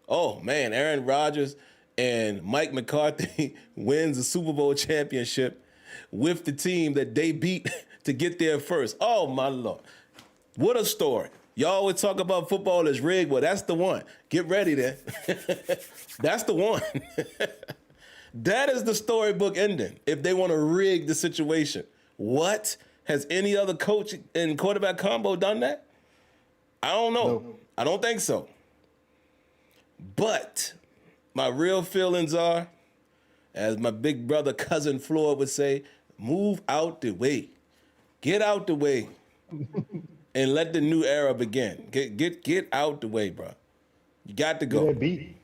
Aaron Rodgers and Mike McCarthy wins the Super Bowl championship with the team that they beat to get there first? Oh, my Lord. What a story. Y'all always talk about football as rigged. Well, that's the one. Get ready then. That's the one. That is the storybook ending if they want to rig the situation. What? Has any other coach and quarterback combo done that? I don't know. No. I don't think so. But my real feelings are, as my big brother cousin Floyd would say, move out the way. Get out the way and let the new era begin. Get out the way, bro. You got to Get go. that beat.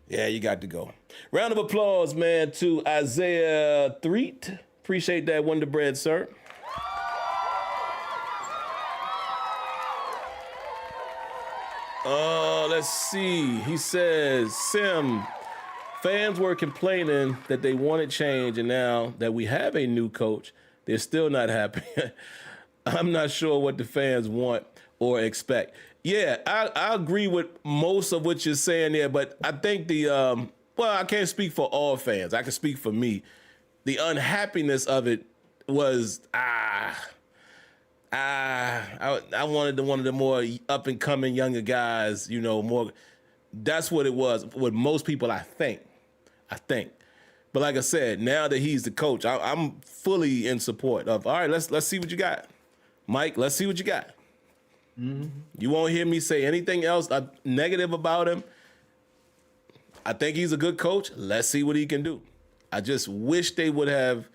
Yeah, you got to go. Round of applause, man, to Isaiah Threet. Appreciate that, Wonder Bread, sir. Let's see. He says, Sim, fans were complaining that they wanted change, and now that we have a new coach, they're still not happy. I'm not sure what the fans want or expect. Yeah, I agree with most of what you're saying there, but I think well, I can't speak for all fans. I can speak for me. The unhappiness of it was, I wanted one of the more up and coming younger guys, more. That's what it was with most people, I think. But like I said, now that he's the coach, I'm fully in support of, all right, let's see what you got. Mike, let's see what you got. Mm-hmm. You won't hear me say anything else negative about him. I think he's a good coach. Let's see what he can do. I just wish they would have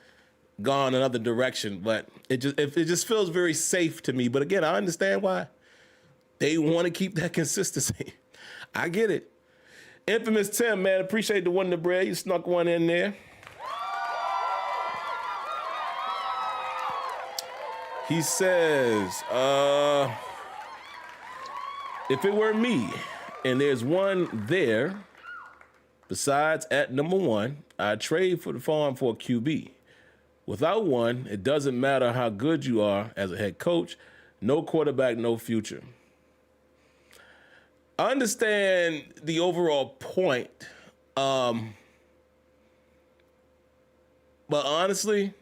gone another direction, but it just feels very safe to me. But again, I understand why. They want to keep that consistency. I get it. Infamous Tim, man, appreciate the Wonder Bread. You snuck one in there. He says, if it were me and there's one there besides at number one, I'd trade for the farm for a QB. Without one, it doesn't matter how good you are as a head coach. No quarterback, no future. I understand the overall point, but honestly,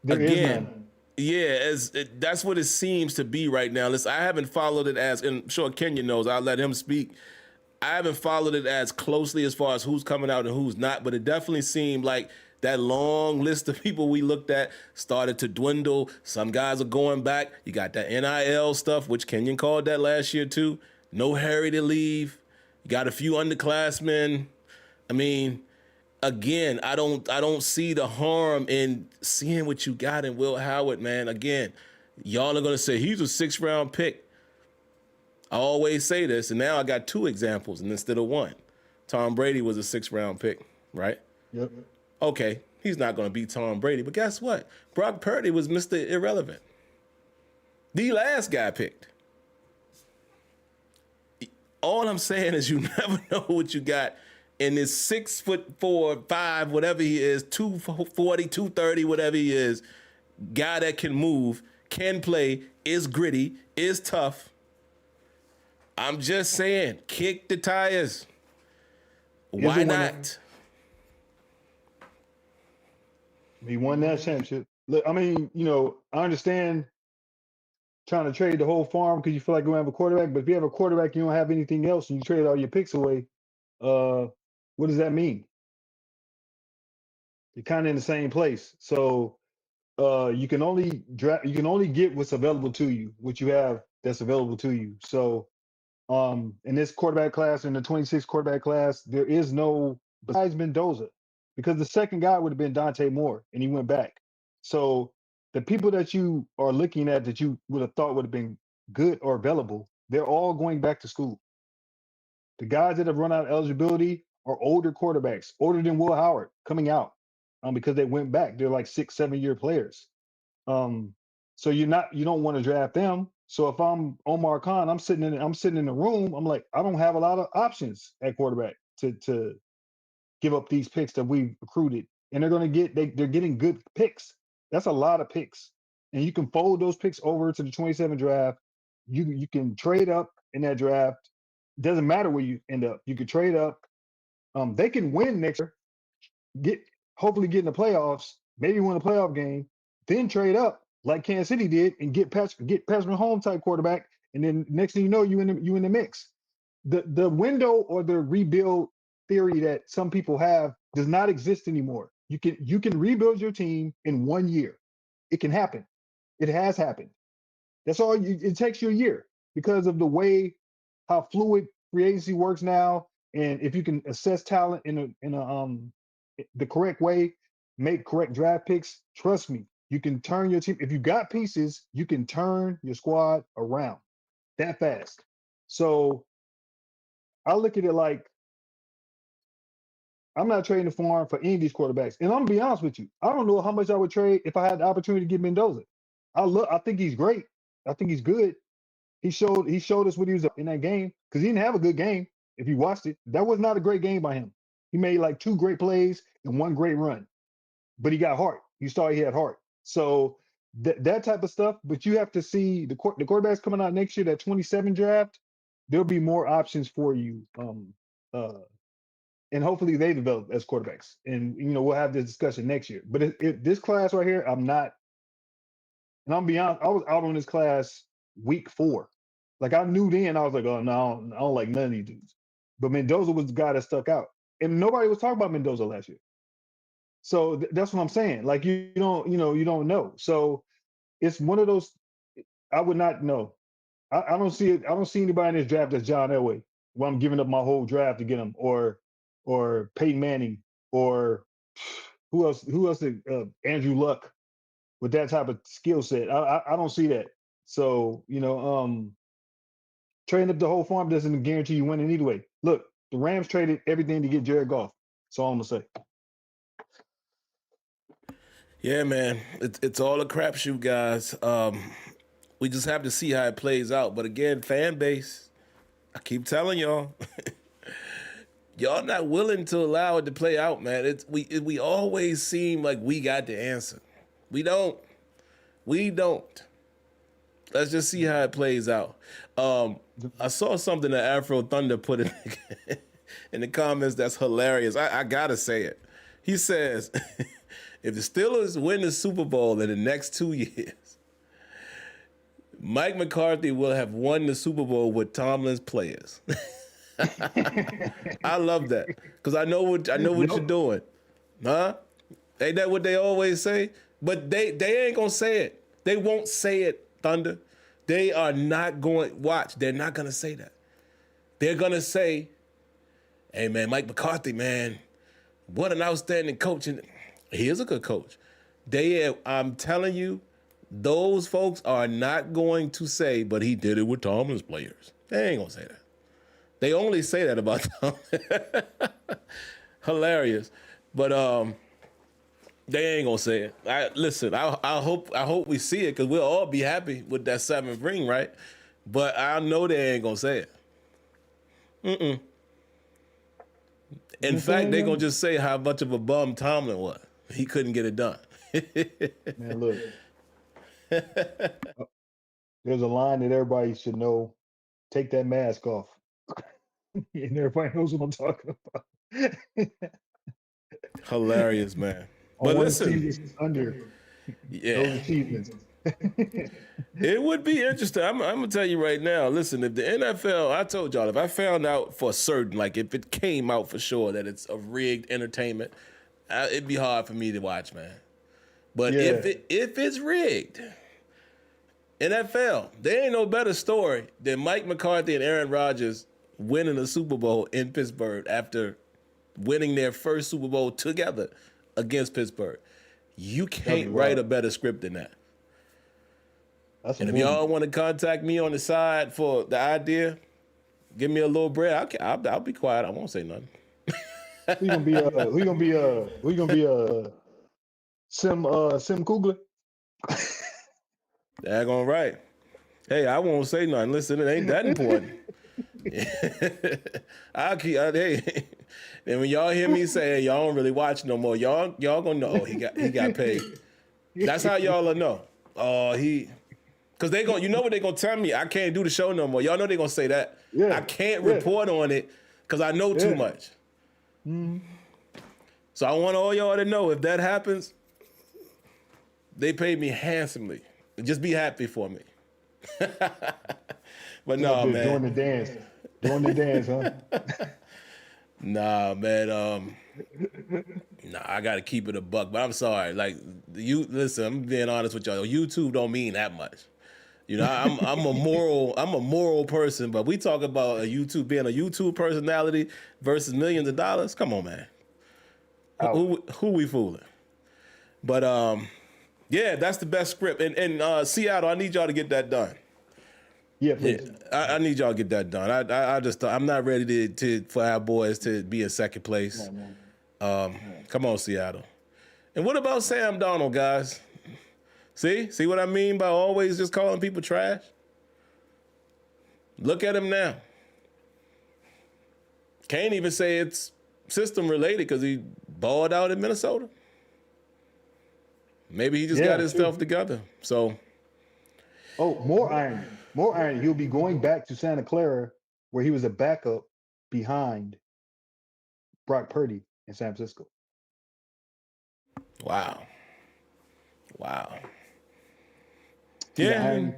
that's what it seems to be right now. Listen, I haven't followed it and I'm sure Kenya knows. I'll let him speak. I haven't followed it as closely as far as who's coming out and who's not, but it definitely seemed like that long list of people we looked at started to dwindle. Some guys are going back. You got that NIL stuff, which Kenyon called that last year too. No hurry to leave. You got a few underclassmen. I mean, again, I don't see the harm in seeing what you got in Will Howard, man. Again, y'all are gonna say he's a 6th round pick. I always say this, and now I got 2 examples instead of 1. Tom Brady was a 6th round pick, right? Yep. Okay, he's not going to be Tom Brady, but guess what? Brock Purdy was Mr. Irrelevant. The last guy picked. All I'm saying is you never know what you got in this 6'4", 5", whatever he is, 240, 230, whatever he is, guy that can move, can play, is gritty, is tough. I'm just saying, kick the tires. Why not? He won that championship. Look, I mean, I understand trying to trade the whole farm because you feel like you don't have a quarterback. But if you have a quarterback, you don't have anything else, and you trade all your picks away. What does that mean? You're kind of in the same place. So you can only get what's available to you, what you have that's available to you. So in this quarterback class, in the 26 quarterback class, there is no besides Mendoza, because the second guy would have been Dante Moore, and he went back. So the people that you are looking at that you would have thought would have been good or available, they're all going back to school. The guys that have run out of eligibility are older quarterbacks, older than Will Howard, coming out because they went back. They're like 6-7 year players. So you don't want to draft them. So if I'm Omar Khan, I'm sitting in the room. I'm like, I don't have a lot of options at quarterback to give up these picks that we've recruited, and they're getting good picks. That's a lot of picks, and you can fold those picks over to the 27 draft. You can trade up in that draft. Doesn't matter where you end up. You can trade up. They can win next year, hopefully get in the playoffs, maybe win a playoff game, then trade up like Kansas City did and get Patrick Mahomes type quarterback, and then next thing you know, you in the mix. The window or the rebuild theory that some people have does not exist anymore. You can rebuild your team in 1 year. It can happen. It has happened. That's all. It takes you a year because of the way how fluid free agency works now, and if you can assess talent in the correct way, make correct draft picks. Trust me, You can turn your team. If you got pieces, you can turn your squad around that fast. So I look at it like I'm not trading for him for any of these quarterbacks. And I'm gonna be honest with you. I don't know how much I would trade if I had the opportunity to get Mendoza. I think he's great. I think he's good. He showed us what he was in that game because he didn't have a good game. If you watched it, that was not a great game by him. He made like 2 great plays and 1 great run, but he got heart. You saw he had heart. So that type of stuff. But you have to see the quarterbacks coming out next year. That 27 draft, there'll be more options for you. And hopefully they develop as quarterbacks. And we'll have this discussion next year. But this class right here, I'm not. And I'm be honest, I was out on this class week 4. Like I knew then, I was like, oh no, I don't like none of these dudes. But Mendoza was the guy that stuck out, and nobody was talking about Mendoza last year. So that's what I'm saying. Like you don't know. So it's one of those. I would not know. I don't see it. I don't see anybody in this draft that's John Elway. Well, I'm giving up my whole draft to get him, or Peyton Manning, or who else? Andrew Luck with that type of skill set. I don't see that. So trading up the whole farm doesn't guarantee you winning either way. Look, the Rams traded everything to get Jared Goff. That's all I'm gonna say. Yeah, man, it's all a crapshoot, guys. We just have to see how it plays out. But again, fan base, I keep telling y'all, y'all not willing to allow it to play out, man. We always seem like we got the answer. We don't. Let's just see how it plays out. I saw something that Afro Thunder put in the comments that's hilarious. I gotta say it. He says, if the Steelers win the Super Bowl in the next 2 years, Mike McCarthy will have won the Super Bowl with Tomlin's players. I love that because I know what you're doing, huh? Ain't that what they always say? But they ain't gonna say it. They won't say it, Thunder. They are not going. Watch, they're not gonna say that. They're gonna say, "Hey man, Mike McCarthy, man, what an outstanding coach!" And he is a good coach. I'm telling you. Those folks are not going to say, but he did it with Tomlin's players. They ain't gonna say that. They only say that about Tomlin. Hilarious. But they ain't gonna say it. I hope we see it because we'll all be happy with that 7th ring, right? But I know they ain't gonna say it. In fact, they're gonna just say how much of a bum Tomlin was. He couldn't get it done. Man, look. There's a line that everybody should know. Take that mask off. And everybody knows what I'm talking about. Hilarious, man. But listen, under those achievements. It would be interesting. I'm gonna tell you right now. Listen, if the NFL, I told y'all, if I found out for certain, like if it came out for sure that it's a rigged entertainment, it'd be hard for me to watch, man. But if it's rigged, NFL, there ain't no better story than Mike McCarthy and Aaron Rodgers winning a Super Bowl in Pittsburgh after winning their first Super Bowl together against Pittsburgh. You can't write a better script than that. And if y'all want to contact me on the side for the idea, give me a little bread. I'll be quiet. I won't say nothing. Who gonna be Sim Kugler? Daggone right. Hey, I won't say nothing. Listen, it ain't that important. Hey, and when y'all hear me say, hey, y'all don't really watch no more, y'all gonna know, oh, he got paid. That's how y'all will know. Oh, because they you know what they gonna tell me? I can't do the show no more. Y'all know they gonna say that. Yeah. I can't report on it because I know too much. Mm-hmm. So I want all y'all to know if that happens, they paid me handsomely. Just be happy for me. But no, man. Doing the dance, huh? Nah, man. I gotta keep it a buck. But I'm sorry. Like listen, I'm being honest with y'all. YouTube don't mean that much. You know, I'm a moral person. But we talk about being a YouTube personality versus millions of dollars. Come on, man. Who we fooling? But Yeah, that's the best script. And Seattle, I need y'all to get that done. Yeah, please. I need y'all to get that done. I'm not ready for our boys to be in second place. Come on, Seattle. And what about Sam Darnold, guys? See what I mean by always just calling people trash? Look at him now. Can't even say it's system related because he balled out in Minnesota. Maybe he just got his stuff together. So. Oh, more irony. More irony. He'll be going back to Santa Clara where he was a backup behind Brock Purdy in San Francisco. Wow. See the Yeah. irony?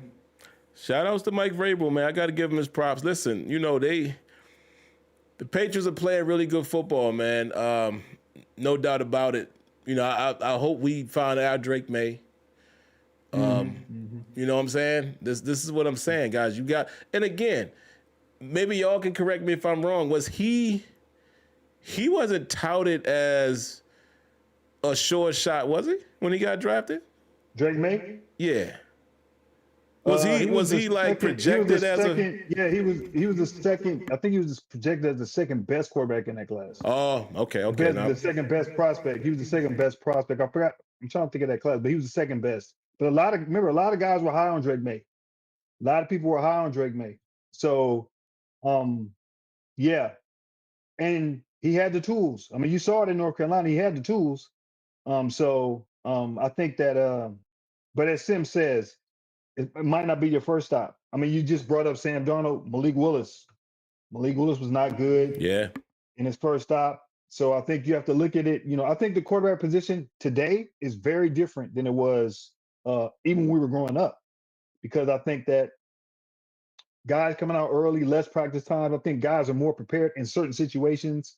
Shout outs to Mike Vrabel, man. I got to give him his props. Listen, the Patriots are playing really good football, man. No doubt about it. I hope we find our Drake May. You know what I'm saying? This is what I'm saying, guys. And again, maybe y'all can correct me if I'm wrong. Was he wasn't touted as a sure shot, was he, when he got drafted? Drake May? Yeah. Was he like projected as a? Yeah, he was the second. I think he was projected as the second best quarterback in that class. Oh, okay. The second best prospect. He was the second best prospect. I forgot. I'm trying to think of that class, but he was the second best. But a lot of guys were high on Drake May. A lot of people were high on Drake May. So, yeah, and he had the tools. I mean, you saw it in North Carolina. He had the tools. I think that. But as Sim says, it might not be your first stop. I mean, you just brought up Sam Darnold, Malik Willis. Malik Willis was not good in his first stop. So I think you have to look at it. I think the quarterback position today is very different than it was even when we were growing up. Because I think that guys coming out early, less practice time, I think guys are more prepared in certain situations.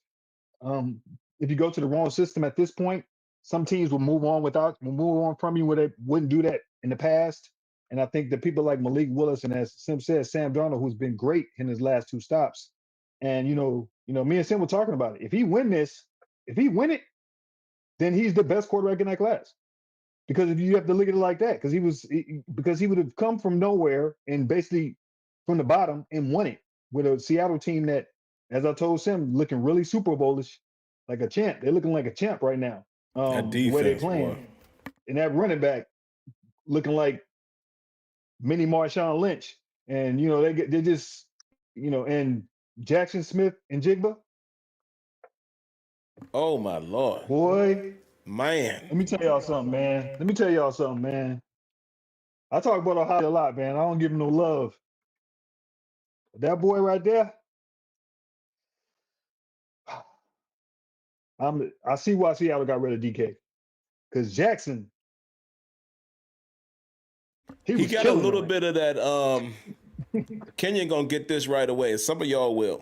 If you go to the wrong system at this point, some teams will move on from you where they wouldn't do that in the past. And I think that people like Malik Willis and, as Sim said, Sam Darnold, who's been great in his last two stops. And me and Sim were talking about it. If he win it, then he's the best quarterback in that class. Because if you have to look at it like that, because he would have come from nowhere and basically from the bottom and won it with a Seattle team that, as I told Sim, looking really Super Bowl-ish, like a champ. They're looking like a champ right now. That defense, the way they're playing, boy. And that running back looking like mini Marshawn Lynch, and they just and Jackson Smith and Jigba. Oh my Lord, boy, man! Let me tell y'all something, man. I talk about Ohio a lot, man. I don't give him no love. But that boy right there, I see why Seattle got rid of DK, because Jackson. He got a little bit of that. Kenyon gonna get this right away. Some of y'all will.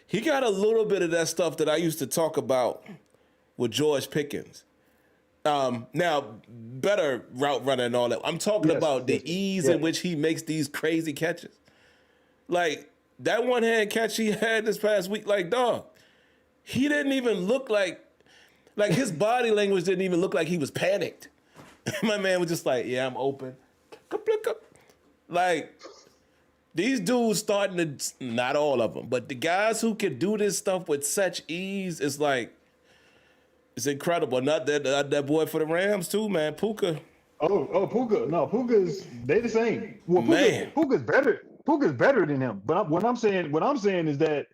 He got a little bit of that stuff that I used to talk about with George Pickens. Now, better route runner and all that. I'm talking about the ease in which he makes these crazy catches. Like that one-hand catch he had this past week. Like, dog, he didn't even look like his body language didn't even look like he was panicked. My man was just like, yeah, I'm open. Like, these dudes starting to, not all of them, but the guys who can do this stuff with such ease, it's like, it's incredible. Not that boy for the Rams too, man. Puka. Oh, Puka. No, they the same. Well, Puka's better. Puka's better than him. But what I'm saying is that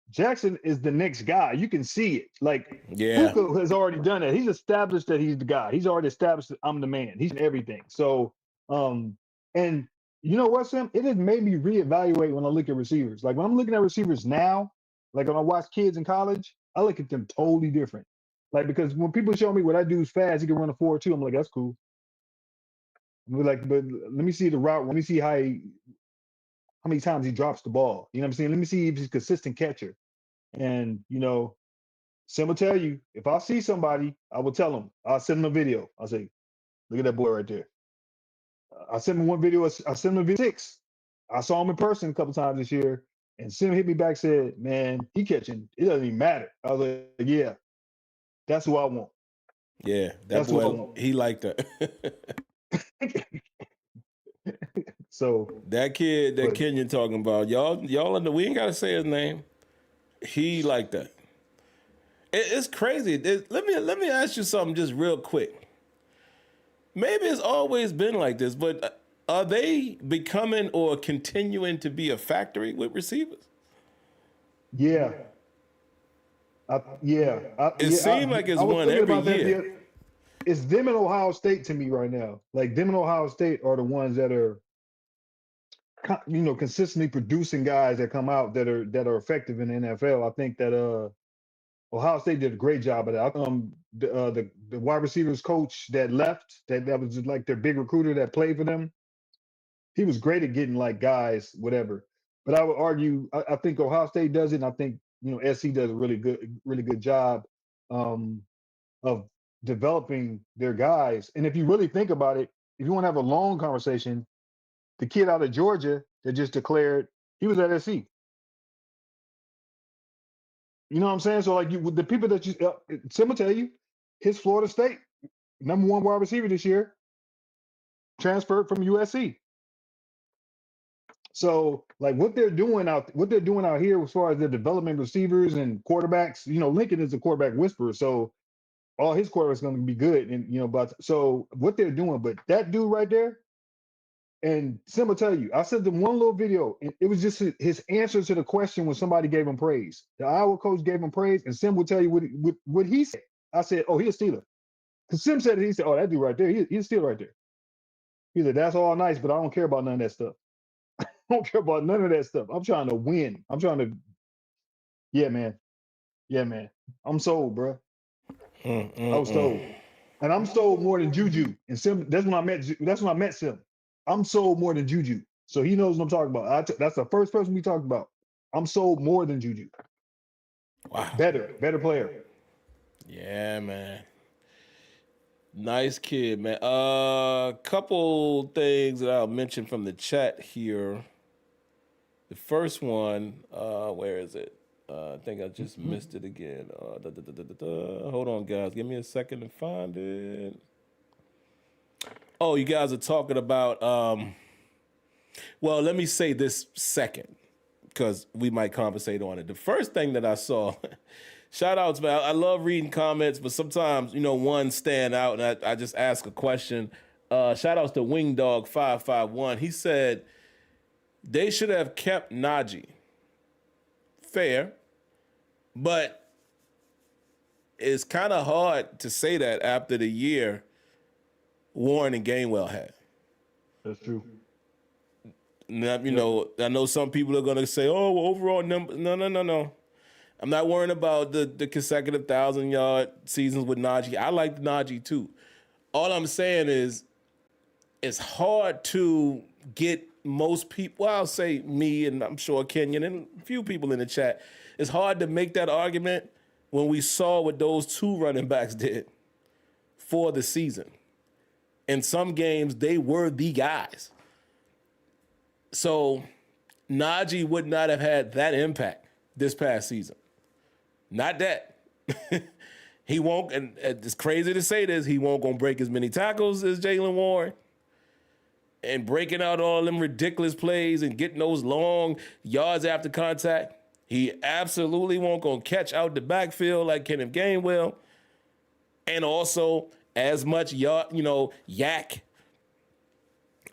Jackson is the next guy. You can see it. Like, Puka has already done that. He's established that he's the guy. He's already established that I'm the man. He's everything. So, and you know what, Sam? It has made me reevaluate when I look at receivers. Like when I'm looking at receivers now, like when I watch kids in college, I look at them totally different. Like, because when people show me what I do is fast, he can run a 4.2. I'm like, that's cool. But let me see the route. Let me see how many times he drops the ball. You know what I'm saying? Let me see if he's a consistent catcher. And Sim will tell you, if I see somebody, I will tell him. I'll send him a video. I'll say, look at that boy right there. I sent him one video. I sent him a video 6. I saw him in person a couple times this year. And Sim hit me back, said, man, he catching. It doesn't even matter. I was like, yeah, that's who I want. Yeah, that That's what I boy, want. he liked that. So, That kid that but Kenyon talking about, y'all in the, we ain't gotta say his name. He liked that. It's crazy. Let me ask you something just real quick. Maybe it's always been like this, but are they becoming or continuing to be a factory with receivers? yeah, It seemed like it's I was one thinking every about that. year. It's them and Ohio State to me right now. Like them and Ohio State are the ones that are, consistently producing guys that come out that are effective in the NFL. I think that Ohio State did a great job of that. The wide receivers coach that left, that was just like their big recruiter that played for them. He was great at getting like guys, whatever. But I would argue, I think Ohio State does it, and I think SC does a really good job of developing their guys. And if you really think about it, if you want to have a long conversation, the kid out of Georgia that just declared, he was at SC. You know what I'm saying? So like the people that Sim will tell you, his Florida State number one wide receiver this year transferred from USC. So like what they're doing out here as far as the development receivers and quarterbacks, Lincoln is a quarterback whisperer, so all his quarterbacks going to be good, and but so what they're doing, but that dude right there, and Sim will tell you, I sent them one little video, and it was just his answer to the question when somebody gave him praise. The Iowa coach gave him praise, and Sim will tell you what he said. I said, "Oh, he's a Steeler," because Sim said it. He said, "Oh, that dude right there, he's a Steeler right there." He said, "That's all nice, but I don't care about none of that stuff. I don't care about none of that stuff. I'm trying to win. I'm trying to, yeah, man, yeah, man. I'm sold, bro. I was sold, and I'm sold more than Juju. And Sim, that's when I met. That's when I met Sim. I'm sold more than Juju, so he knows what I'm talking about. That's the first person we talked about. I'm sold more than Juju. Wow. Better player. Yeah, man. Nice kid, man. Couple things that I'll mention from the chat here. The first one, where is it? I think I just missed it again. Hold on, guys. Give me a second to find it. Oh, you guys are talking about, well, let me say this second, because we might conversate on it. The first thing that I saw, shout outs, man. I love reading comments, but sometimes, one stand out and I just ask a question. Shout outs to Wingdog551. He said they should have kept Najee. Fair, but it's kind of hard to say that after the year Warren and Gainwell had. That's true. Now, I know some people are going to say, oh, well, overall number. No. I'm not worrying about the consecutive 1,000-yard seasons with Najee. I like Najee too. All I'm saying is it's hard to get most people, well, I'll say me and I'm sure Kenyon and a few people in the chat, it's hard to make that argument when we saw what those two running backs did for the season. In some games, they were the guys. So Najee would not have had that impact this past season. Not that. He won't, and it's crazy to say this, he won't gonna break as many tackles as Jaylen Warren and breaking out all them ridiculous plays and getting those long yards after contact. He absolutely won't gonna catch out the backfield like Kenneth Gainwell, and also as much yak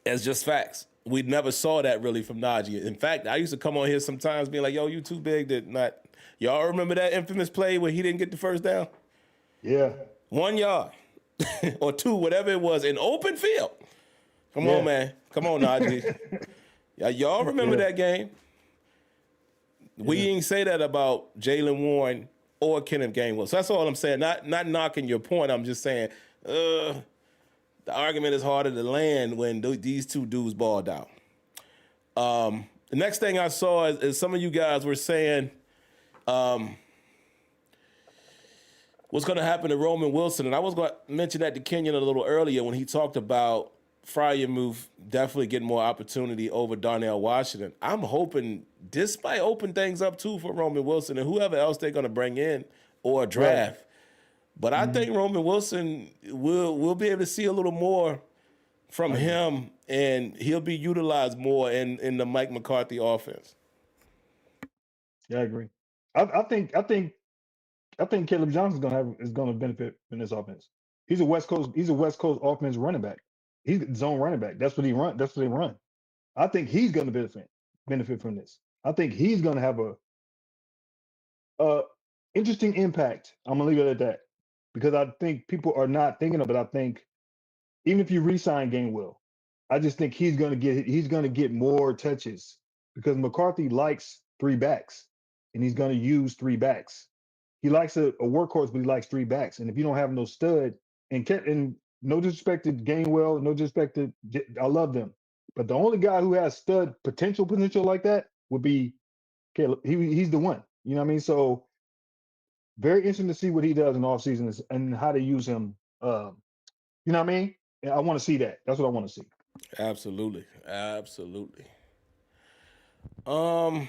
as just facts. We never saw that really from Najee. In fact, I used to come on here sometimes being like, yo, you too big to not. Y'all remember that infamous play where he didn't get the first down? Yeah. 1 yard or two, whatever it was, in open field. Come on, man. Come on, Najee. Y'all remember that game? We ain't say that about Jaylen Warren or Kenneth Gainwell. So that's all I'm saying. Not knocking your point. I'm just saying the argument is harder to land when these two dudes balled out. The next thing I saw is some of you guys were saying what's going to happen to Roman Wilson. And I was going to mention that to Kenyon a little earlier when he talked about Freiermuth definitely getting more opportunity over Darnell Washington. I'm hoping this might open things up too for Roman Wilson and whoever else they're going to bring in or draft. Right. But I think Roman Wilson will be able to see a little more from him, and he'll be utilized more in the Mike McCarthy offense. Yeah, I agree. I think Caleb Johnson is gonna benefit in this offense. He's a West Coast offense running back. He's zone running back. That's what he run. That's what they run. I think he's gonna benefit from this. I think he's gonna have a interesting impact. I'm gonna leave it at that because I think people are not thinking of it. I think even if you re-sign Gainwell, I just think he's gonna get more touches because McCarthy likes three backs and he's gonna use three backs. He likes a workhorse, but he likes three backs. And if you don't have no stud, and no disrespect to Gainwell, no disrespect to I love them, but the only guy who has stud potential like that would be Caleb. He's the one. You know what I mean? So very interesting to see what he does in off season and how to use him. You know what I mean? And I want to see that. That's what I want to see. Absolutely. All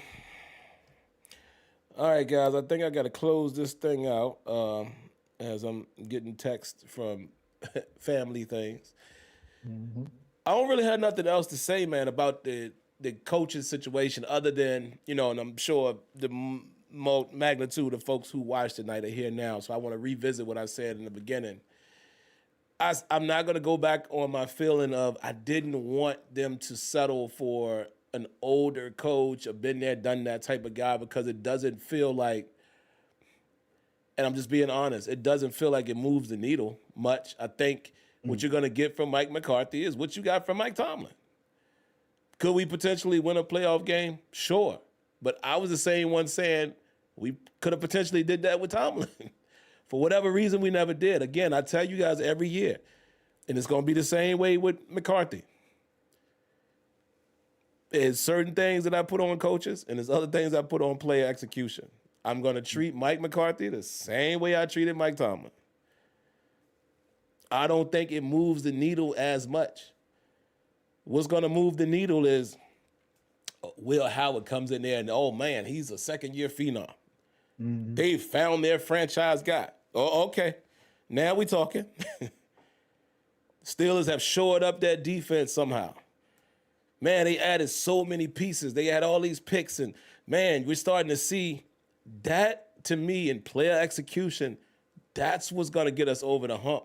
right, guys. I think I got to close this thing out as I'm getting text from family things. Mm-hmm. I don't really have nothing else to say, man, about the coaching situation other than, and I'm sure the magnitude of folks who watched tonight are here now. So I want to revisit what I said in the beginning. I'm not going to go back on my feeling of I didn't want them to settle for an older coach, a been there, done that type of guy, because it doesn't feel like, and I'm just being honest, it doesn't feel like it moves the needle much. I think what you're going to get from Mike McCarthy is what you got from Mike Tomlin. Could we potentially win a playoff game? Sure. But I was the same one saying we could have potentially did that with Tomlin. For whatever reason, we never did. Again, I tell you guys every year, and it's going to be the same way with McCarthy. There's certain things that I put on coaches, and there's other things I put on player execution. I'm going to treat Mike McCarthy the same way I treated Mike Tomlin. I don't think it moves the needle as much. What's going to move the needle is Will Howard comes in there and, oh, man, he's a second-year phenom. Mm-hmm. They found their franchise guy. Oh, okay. Now we talking. Steelers have shored up that defense somehow. Man, they added so many pieces. They had all these picks, and, man, we're starting to see that, to me, in player execution, that's what's going to get us over the hump.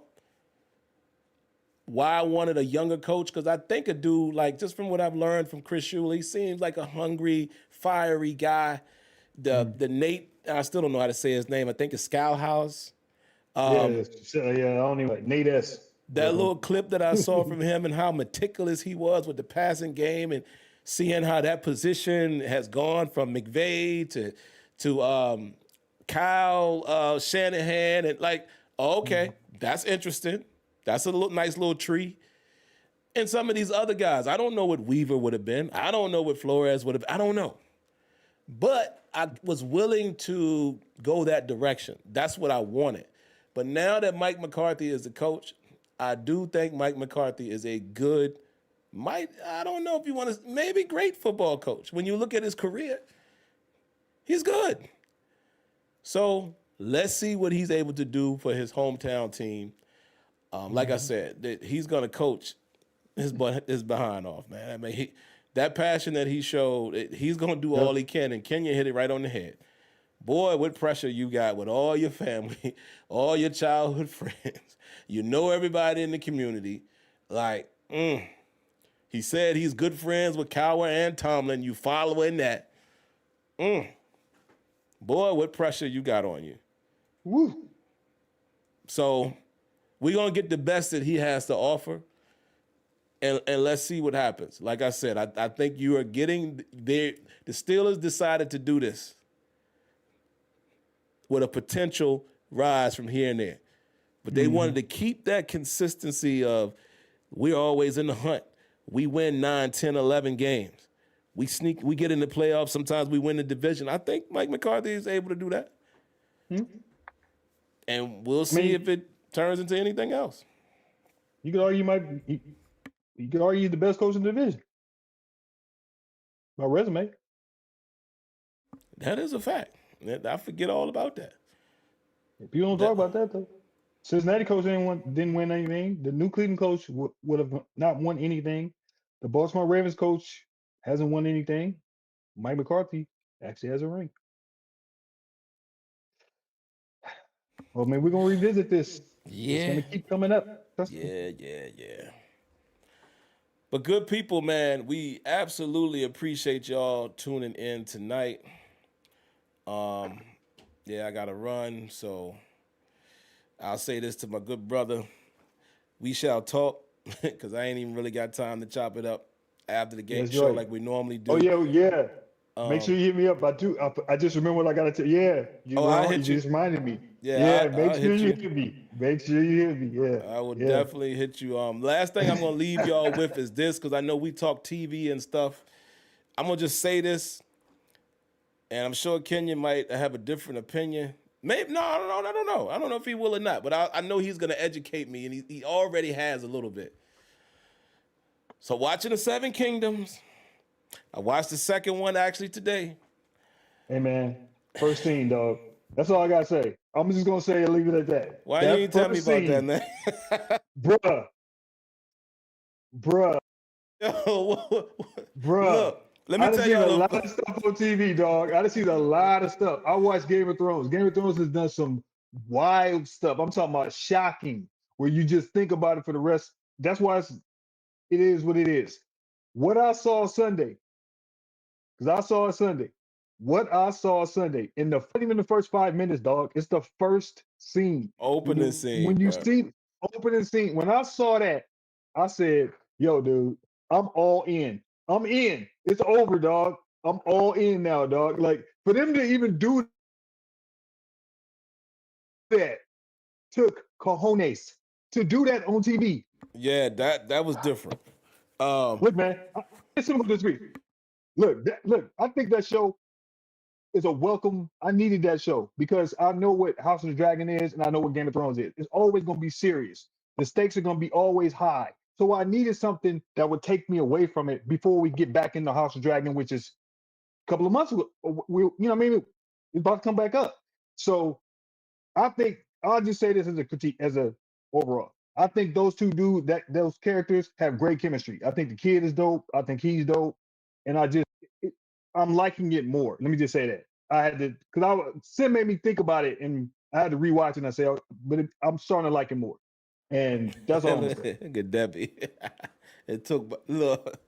Why I wanted a younger coach, because I think a dude, like, just from what I've learned from Chris Shula, he seems like a hungry, fiery guy. The Nate, I still don't know how to say his name. I think it's Scowhouse. I don't even Nate S. That little clip that I saw from him and how meticulous he was with the passing game and seeing how that position has gone from McVay to Kyle Shanahan, and like, okay, that's interesting. That's a nice little tree. And some of these other guys, I don't know what Weaver would have been. I don't know what Flores would have been. I don't know. But I was willing to go that direction. That's what I wanted. But now that Mike McCarthy is the coach, I do think Mike McCarthy is a good, I don't know if you want to, maybe great football coach. When you look at his career, he's good. So let's see what he's able to do for his hometown team. Like I said, he's going to coach his behind off, man. I mean, that passion that he showed, he's going to do all he can, and Kenya hit it right on the head. Boy, what pressure you got with all your family, all your childhood friends. You know everybody in the community. Like, he said he's good friends with Cowher and Tomlin. You following that. Boy, what pressure you got on you. Woo. So we're going to get the best that he has to offer, and let's see what happens. Like I said, I think you are getting there. The Steelers decided to do this with a potential rise from here and there. But they wanted to keep that consistency of we're always in the hunt. We win 9, 10, 11 games. We get in the playoffs. Sometimes we win the division. I think Mike McCarthy is able to do that. And we'll see if it turns into anything else. You could argue you could argue the best coach in the division. My resume. That is a fact. I forget all about that. People don't talk about that, though. Cincinnati coach didn't win anything. The new Cleveland coach would have not won anything. The Baltimore Ravens coach hasn't won anything. Mike McCarthy actually has a ring. Well, man, we're gonna revisit this. It's Yeah, gonna keep coming up. Trust me. yeah. But good people, man, we absolutely appreciate y'all tuning in tonight. Yeah, I gotta run, so I'll say this to my good brother. We shall talk, because I ain't even really got time to chop it up after the game That's show right. like we normally Oh do. yeah, yeah. Make sure you hit me up. I just remember what I gotta tell. Yeah, I'll you hit you. just reminded me. Yeah, Yeah, make I'll sure hit you you. hit me. Make sure you hit me. Yeah, I will yeah. definitely hit you. Last thing I'm gonna leave y'all with is this, because I know we talk TV and stuff. I'm gonna just say this, and I'm sure Kenyon might have a different opinion. Maybe no, I don't know. I don't know if he will or not, but I know he's gonna educate me, and he already has a little bit. So watching the Seven Kingdoms, I watched the second one actually today. Hey man, first scene, dog. That's all I gotta say. I'm just gonna say and leave it at that. Why you That ain't tell me first about that, scene, man? bruh, bruh, Yo, bruh. look, let me I done tell seen a y'all. lot of stuff on TV, dog. I done seen a lot of stuff. I watched Game of Thrones. Game of Thrones has done some wild stuff. I'm talking about shocking, where you just think about it for the rest. That's why it is what it is. What I saw Sunday, because I saw it Sunday. What I saw Sunday in the not even the first 5 minutes, dog. It's the first scene. Opening scene, When you bro. see opening scene, when I saw that, I said, "Yo, dude, I'm all in. I'm in. It's over, dog. I'm all in now, dog. Like for them to even do that took cojones to do that on TV. Yeah, that was different. Um, Look, man, it's simple to disagree. Look. I think that show is a welcome. I needed that show because I know what House of the Dragon is and I know what Game of Thrones is. It's always going to be serious. The stakes are going to be always high. So I needed something that would take me away from it before we get back into House of Dragon, which is a couple of months ago. You know what I mean? It's about to come back up. So I think I'll just say this as a critique, as a overall. I think those two dudes, those characters have great chemistry. I think the kid is dope. I think he's dope, and I'm liking it more. Let me just say that I had to because Sim made me think about it, and I had to rewatch it and I say, oh, I'm starting to like it more, and that's all I'm gonna say. Look at Debbie. It took look.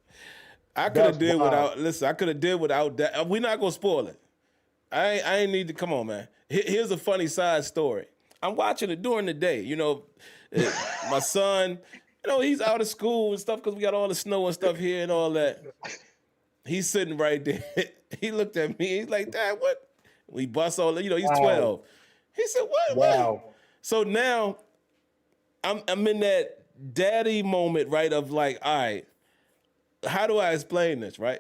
I could have That's did wild. without. Listen, I could have did without that. We're not gonna spoil it. I ain't need to. Come on, man. Here's a funny side story. I'm watching it during the day. You know, my son. You know, he's out of school and stuff because we got all the snow and stuff here and all that. He's sitting right there. He looked at me. He's like, "Dad, what?" We bust all. You know, he's Wow, 12. He said, "What? What?" wow. So now I'm in that daddy moment, right? Of like, all right, how do I explain this, right?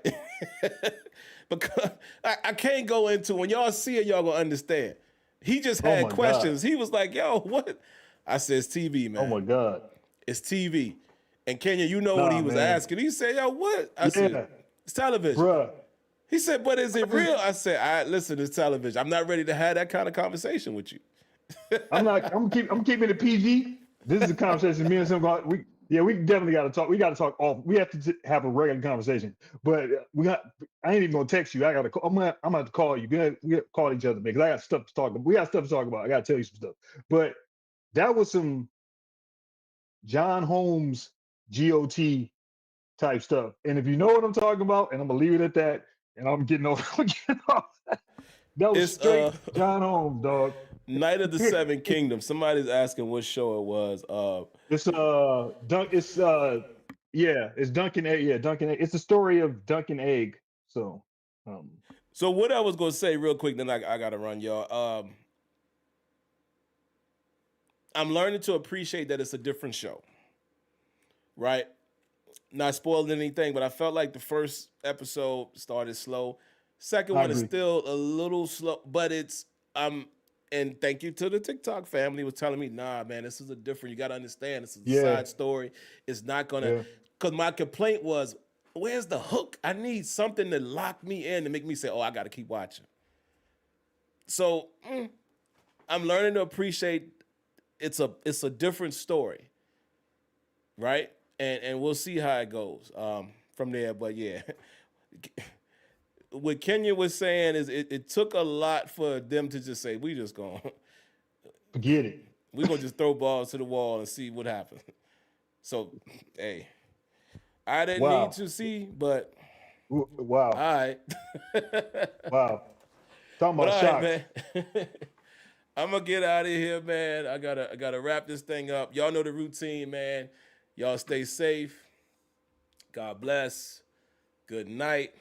Because I can't go into when y'all see it, y'all gonna understand. He just Oh had my god. questions. He was like, "Yo, what?" I said, "It's TV, Oh man. my god. It's TV." And Kenya, you know what he Nah, was man. asking. He said, "Yo, what?" I said, Yeah, "It's television." bruh. He said, "But is I it just real?" I said, listen, it's television. I'm not ready to have that kind of conversation with you." I'm not. I'm keeping it PG. This is a conversation me and Sim got. We definitely got to talk. We got to talk off. We have to have a regular conversation. But we got. I ain't even gonna text you. I got to. I'm gonna have to call you. We got to call each other because I got stuff to talk about. We got stuff to talk about. I got to tell you some stuff. But that was some John Holmes GOT type stuff. And if you know what I'm talking about, and I'm gonna leave it at that. And I'm getting off. I'm getting off. That was It's straight John Holmes, dog. Night of the Seven Kingdoms. Somebody's asking what show it was. It's Duncan Egg. Yeah, Duncan Egg. It's the story of Duncan Egg. So, um, So what I was gonna say real quick, then I gotta run, y'all. I'm learning to appreciate that it's a different show, right? Not spoiling anything, but I felt like the first episode started slow. Second I one is agree. still a little slow, but it's and thank you to the TikTok family was telling me, nah, man, this is a different. You got to understand, this is a Yeah, side story. It's not gonna. yeah. Because my complaint was, where's the hook? I need something to lock me in to make me say, oh, I got to keep watching. So I'm learning to appreciate it's a different story, right? And we'll see how it goes from there. But yeah, what Kenya was saying is it took a lot for them to just say we just gonna Forget it. we gonna just throw balls to the wall and see what happens. So hey, I didn't need Wow. to see, but Wow. all right. Wow. Talking But about all shocked. right, man. I'm gonna get out of here, man. I gotta wrap this thing up. Y'all know the routine, man. Y'all stay safe. God bless. Good night.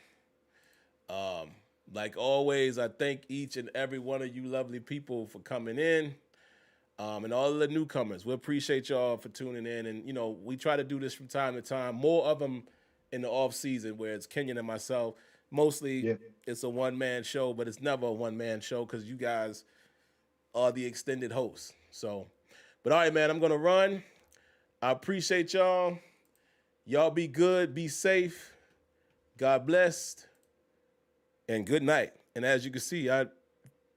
Like always, I thank each and every one of you lovely people for coming in. And all of the newcomers. We appreciate y'all for tuning in. And, you know, we try to do this from time to time. More of them in the off season where it's Kenyon and myself. Mostly it's a one-man show, but it's never a one-man show because you guys are the extended hosts. So, but all right, man, I'm going to run. I appreciate y'all. Y'all be good. Be safe. God bless. And good night. And as you can see, I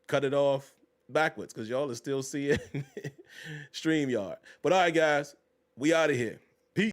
cut it off backwards because y'all are still seeing StreamYard. But all right, guys, we out of here.